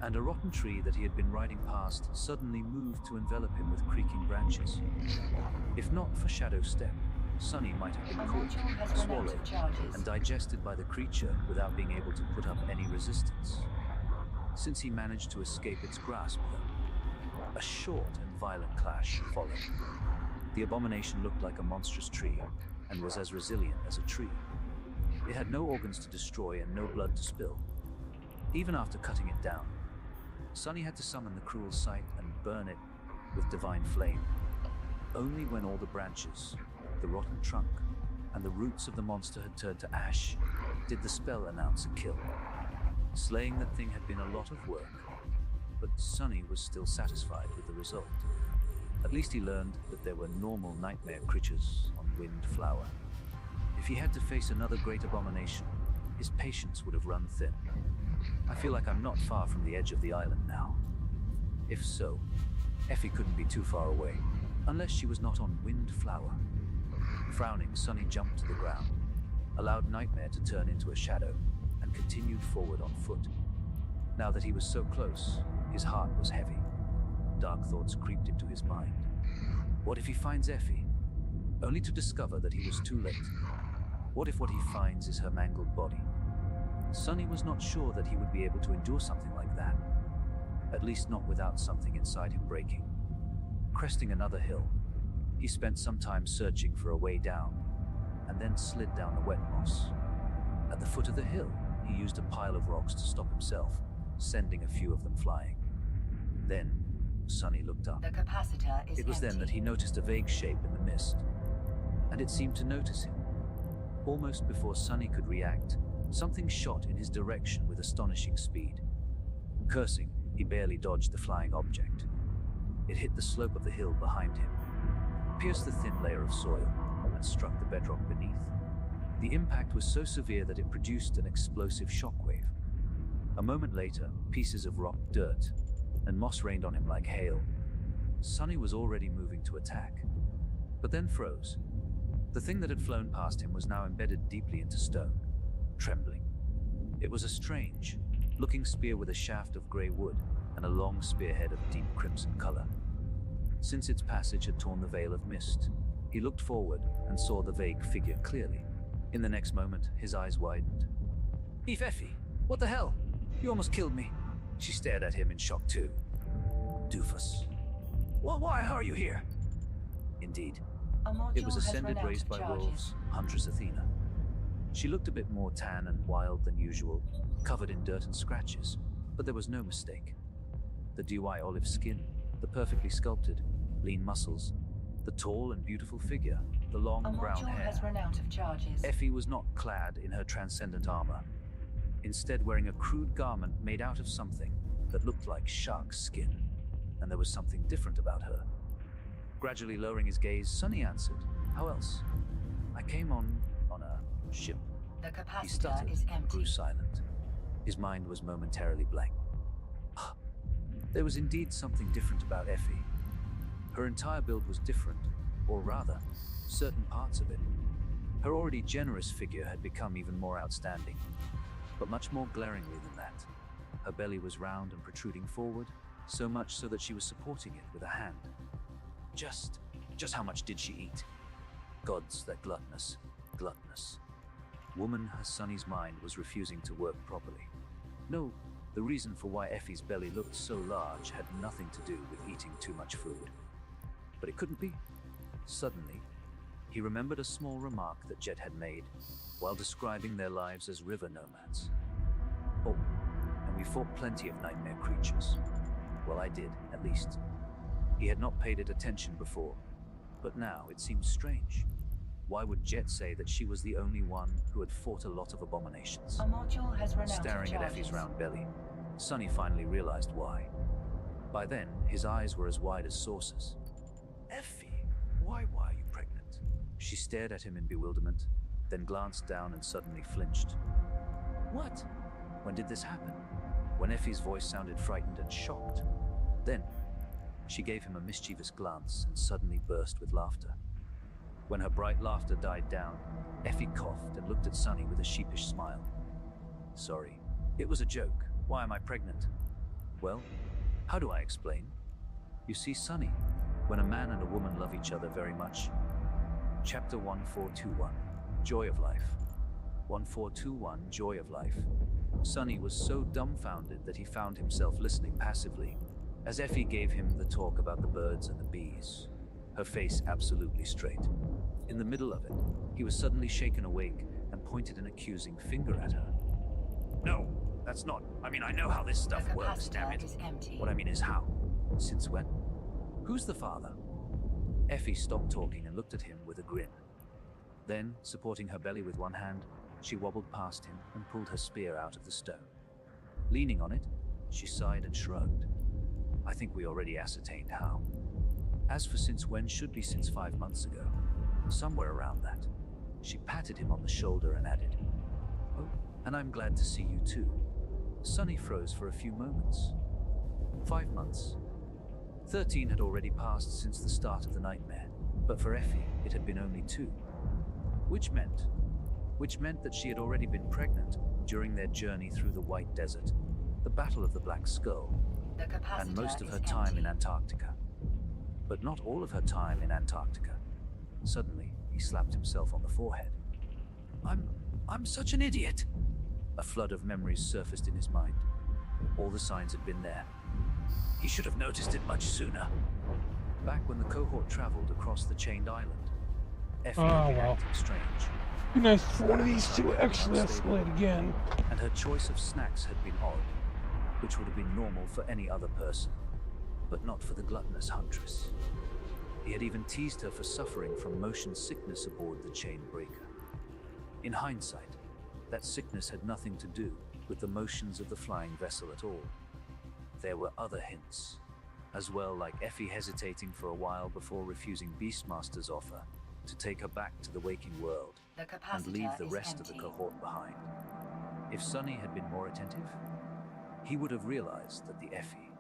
and a rotten tree that he had been riding past suddenly moved to envelop him with creaking branches. If not for Shadow Step, Sonny might have been caught, swallowed, and digested by the creature without being able to put up any resistance. Since he managed to escape its grasp, though, a short and violent clash followed. The abomination looked like a monstrous tree and was as resilient as a tree. It had no organs to destroy and no blood to spill. Even after cutting it down, Sonny had to summon the cruel sight and burn it with divine flame. Only when all the branches, the rotten trunk, and the roots of the monster had turned to ash did the spell announce a kill. Slaying that thing had been a lot of work, but Sonny was still satisfied with the result. At least he learned that there were normal nightmare creatures on Windflower. If he had to face another great abomination, his patience would have run thin. I feel like I'm not far from the edge of the island now. If so, Effie couldn't be too far away, unless she was not on Windflower. Frowning, Sonny jumped to the ground, allowed Nightmare to turn into a shadow, and continued forward on foot. Now that he was so close, his heart was heavy. Dark thoughts creeped into his mind. What if he finds Effie, only to discover that he was too late? What if what he finds is her mangled body? Sonny was not sure that he would be able to endure something like that, at least not without something inside him breaking. Cresting another hill, he spent some time searching for a way down, and then slid down the wet moss. At the foot of the hill, he used a pile of rocks to stop himself, sending a few of them flying. Then, Sonny looked up. The capacitor is It was then that he noticed a vague shape in the mist, and it seemed to notice him. Almost before Sonny could react, something shot in his direction with astonishing speed. Cursing, he barely dodged the flying object. It hit the slope of the hill behind him, pierced the thin layer of soil, and struck the bedrock beneath. The impact was so severe that it produced an explosive shockwave. A moment later, pieces of rock, dirt, and moss rained on him like hail. Sonny was already moving to attack, but then froze. The thing that had flown past him was now embedded deeply into stone, trembling. It was a strange looking spear with a shaft of grey wood and a long spearhead of deep crimson color. Since its passage had torn the veil of mist, he looked forward and saw the vague figure clearly. In the next moment, his eyes widened. Effie, what the hell? You almost killed me. She stared at him in shock too. Doofus. Well, why are you here? Indeed. It was ascended raised by wolves, Huntress Athena. She looked a bit more tan and wild than usual, covered in dirt and scratches, but there was no mistake. The dewy olive skin, the perfectly sculpted, lean muscles, the tall and beautiful figure, the long brown hair. Has run out of charges. Effie was not clad in her transcendent armor, instead wearing a crude garment made out of something that looked like shark skin, and there was something different about her. Gradually lowering his gaze, Sonny answered, "How else? I came on a ship." The He capacitor stuttered is and grew empty. silent. His mind was momentarily blank. There was indeed something different about Effie. Her entire build was different, or rather, certain parts of it. Her already generous figure had become even more outstanding, but much more glaringly than that. Her belly was round and protruding forward, so much so that she was supporting it with a hand. Just how much did she eat? Gods, that gluttonous. Woman, her Sonny's mind was refusing to work properly. No, the reason for why Effie's belly looked so large had nothing to do with eating too much food. But it couldn't be. Suddenly, he remembered a small remark that Jet had made while describing their lives as river nomads. Oh, and we fought plenty of nightmare creatures. Well, I did, at least. He had not paid it attention before, but now it seemed strange. Why would Jet say that she was the only one who had fought a lot of abominations? A module has run out of Staring at charges. Effie's round belly, Sonny finally realized why. By then, his eyes were as wide as saucers. Effie, why are you pregnant? She stared at him in bewilderment, then glanced down and suddenly flinched. What? When did this happen? When Effie's voice sounded frightened and shocked. Then, she gave him a mischievous glance and suddenly burst with laughter. When her bright laughter died down, Effie coughed and looked at Sonny with a sheepish smile. Sorry, it was a joke. Why am I pregnant? Well, how do I explain? You see, Sonny, when a man and a woman love each other very much. Chapter 1421, Joy of Life. 1421, Joy of Life. Sonny was so dumbfounded that he found himself listening passively, as Effie gave him the talk about the birds and the bees, her face absolutely straight. In the middle of it, he was suddenly shaken awake and pointed an accusing finger at her. No, that's not. I mean, I know how this stuff The works, damn capacitor it. is empty. What I mean is how. Since when? Who's the father? Effie stopped talking and looked at him with a grin. Then, supporting her belly with one hand, she wobbled past him and pulled her spear out of the stone. Leaning on it, she sighed and shrugged. I think we already ascertained how. As for since when should be since 5 months ago. Somewhere around that. She patted him on the shoulder and added, "Oh, and I'm glad to see you too." Sonny froze for a few moments. 5 months. 13 had already passed since the start of the nightmare, but for Effie it had been only 2. Which meant that she had already been pregnant during their journey through the White Desert, the Battle of the Black Skull, The capacitor and most of is her time empty. in Antarctica. But not all of her time in Antarctica. Suddenly, he slapped himself on the forehead. I'm such an idiot! A flood of memories surfaced in his mind. All the signs had been there. He should have noticed it much sooner. Back when the cohort traveled across the chained island, Effie had been acting strange. Be nice for one of these two actually escalate again. And her choice of snacks had been odd. which would have been normal for any other person, but not for the gluttonous huntress. He had even teased her for suffering from motion sickness aboard the chain breaker. In hindsight, that sickness had nothing to do with the motions of the flying vessel at all. There were other hints, as well, like Effie hesitating for a while before refusing Beastmaster's offer to take her back to the waking world The and capacitor leave the is rest of the empty. cohort behind. If Sonny had been more attentive, he would have realized that the Effie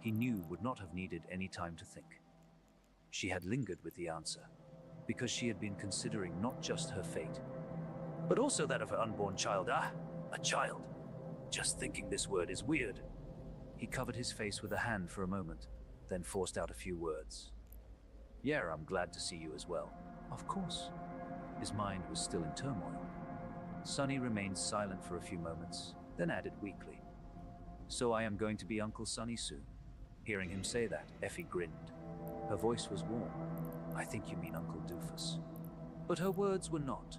he knew would not have needed any time to think. She had lingered with the answer because she had been considering not just her fate, but also that of her unborn child. A child. Just thinking this word is weird. He covered his face with a hand for a moment, then forced out a few words. Yeah, I'm glad to see you as well. Of course. His mind was still in turmoil. Sonny remained silent for a few moments, then added weakly, "So I am going to be Uncle Sonny soon." Hearing him say that, Effie grinned. Her voice was warm. "I think you mean Uncle Doofus." But her words were not.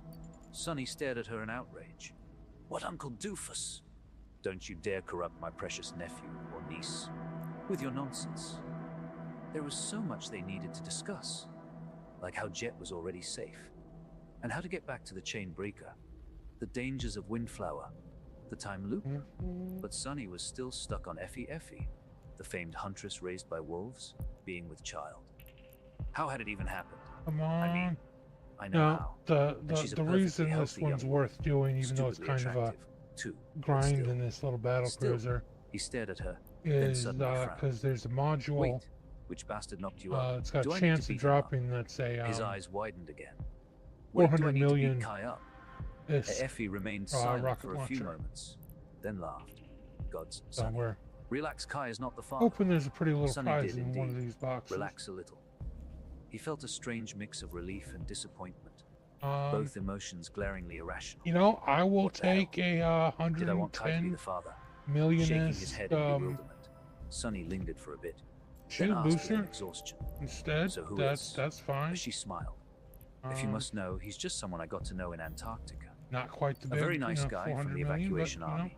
Sonny stared at her in outrage. "What Uncle Doofus? Don't you dare corrupt my precious nephew or niece with your nonsense." There was so much they needed to discuss, like how Jet was already safe, and how to get back to the chain breaker, the dangers of Windflower, the time loop. But Sonny was still stuck on Effie, the famed huntress raised by wolves, being with child. How had it even happened? Come on. I mean, I know Now, how. the And she's a the perfectly reason this healthy one's young worth doing, even though it's stupidly kind of a attractive, too. but grind still. in this little battle Still, cruiser, He stared at her, then is suddenly frowned. because there's a module. Wait, which bastard knocked you up? It's got Do a I need to chance of beat him up? dropping, let's say, His eyes widened again. Wait, do 400 I need to million beat Kai up? this Effie remained silent rocket for a few launcher. moments, then laughed. God's So son. we're Relax, Kai is not the father. hoping there's a pretty little Sonny prize did in one of indeed. these boxes. Relax a little. He felt a strange mix of relief and disappointment, Um, both emotions glaringly irrational. you know, I will What the hell? take a Did I want Kai to be 110 the father? million Shaking his head in um, bewilderment, Sonny lingered for a bit, then shield asked with booster an exhaustion. instead. So who that's is? that's fine. As she smiled. If you must know, he's just someone I got to know in Antarctica. Not quite the A big, very nice guy 400 from the million, evacuation but, army.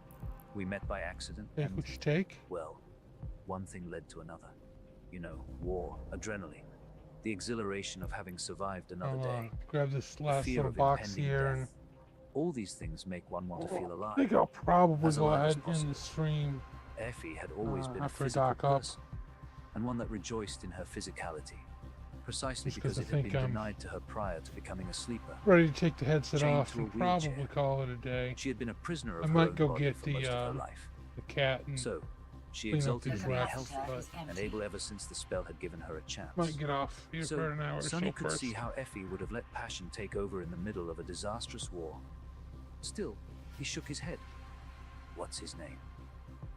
We met by accident, Take and, what you take. well, one thing led to another. You know, war, adrenaline, the exhilaration of having survived another I'll day, grab this the last fear little of box impending here, and death. All these things make one want to feel I alive. think I'll probably As go alive as ahead and possible. the stream. Effie had always been a after I physical dock up. person, and one that rejoiced in her physicality, precisely Just 'cause because I it had think been I'm denied to her prior to becoming a sleeper. Ready to take the headset Chained off to a and probably wheelchair. call it a day. She had been a prisoner of I her might own go body get for the, most of her life. The cat and So, she clean up exulted these in being racks, healthy but and able ever since the spell had given her a chance. might get off here So, for an hour or Sonny so could first. see how Effie would have let passion take over in the middle of a disastrous war. Still, he shook his head. What's his name?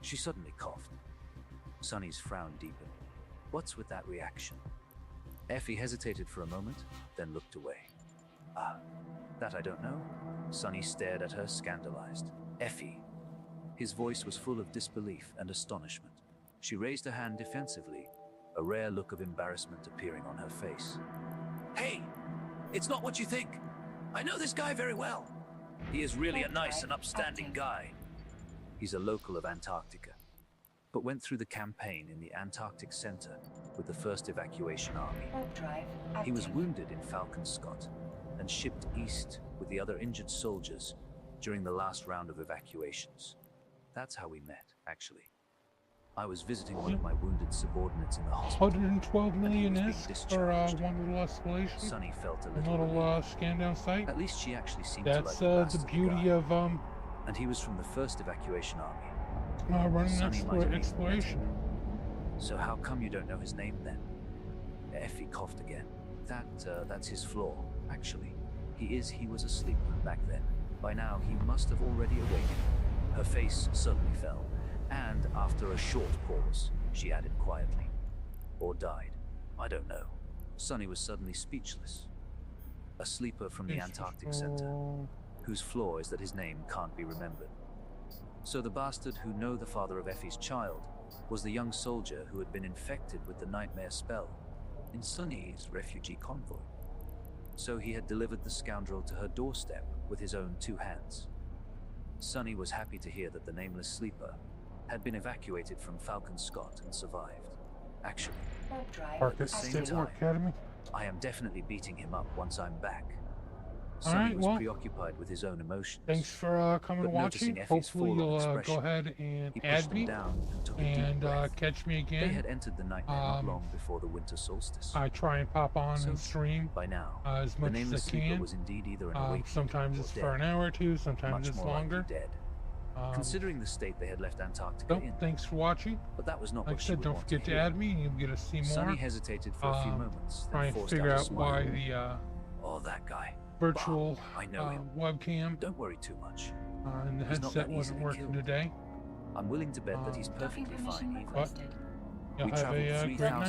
She suddenly coughed. Sonny's frown deepened. What's with that reaction? Effie hesitated for a moment, then looked away. That I don't know. Sonny stared at her, scandalized. Effie. His voice was full of disbelief and astonishment. She raised her hand defensively, a rare look of embarrassment appearing on her face. Hey! It's not what you think! I know this guy very well! He is really a nice and upstanding guy. He's a local of Antarctica, but went through the campaign in the Antarctic Center with the 1st Evacuation Army. Warp drive He was active. wounded in Falcon Scott and shipped east with the other injured soldiers during the last round of evacuations. That's how we met, actually. I was visiting one of my wounded subordinates in the hospital. 112 million being isk for discharged. one little escalation. Sonny felt a One little little relieved. scan down site. At least she actually seemed That's to like the beauty guy. of And he was from the 1st Evacuation Army. running Sonny might have even exploration. met him. So how come you don't know his name then? Effie coughed again. That's his flaw, actually. He was a sleeper back then. By now, he must have already awakened. Her face suddenly fell, and after a short pause, she added quietly, or died. I don't know. Sonny was suddenly speechless. A sleeper from the Antarctic Center, whose flaw is that his name can't be remembered. So the bastard who knew the father of Effie's child was the young soldier who had been infected with the nightmare spell in Sonny's refugee convoy. So he had delivered the scoundrel to her doorstep with his own 2 hands. Sonny was happy to hear that the nameless sleeper had been evacuated from Falcon Scott and survived. Actually, Warp drive Parker same State War time. Academy. I am definitely beating him up once I'm back. All Sonny right, was well, preoccupied with his own emotions. Thanks for coming But and watching. noticing Effie's Hopefully forlorn you'll go expression, ahead and He pushed add them me down and took a deep and breath. catch me They again. had entered the nightmare not Um, long before the winter solstice. I try and pop on So, and stream By now, as the much as nameless I sleeper can. was indeed either an awakening Sometimes or it's dead, for an hour or two, sometimes much it's more longer. likely dead. Considering the state they had left Antarctica So, in. thanks for watching. But that was not Like I what she said, would don't want forget to hear. add me and you'll get to see more. Sonny hesitated for a few moments, Try then and forced figure out a out smile. why the Oh, that guy. virtual Bob, I know him. webcam Don't worry too much. and the He's not headset that wasn't easily working killed. today. I'm willing to bet that he's Docking perfectly permission fine even. requested. You'll We have traveled a great 3,000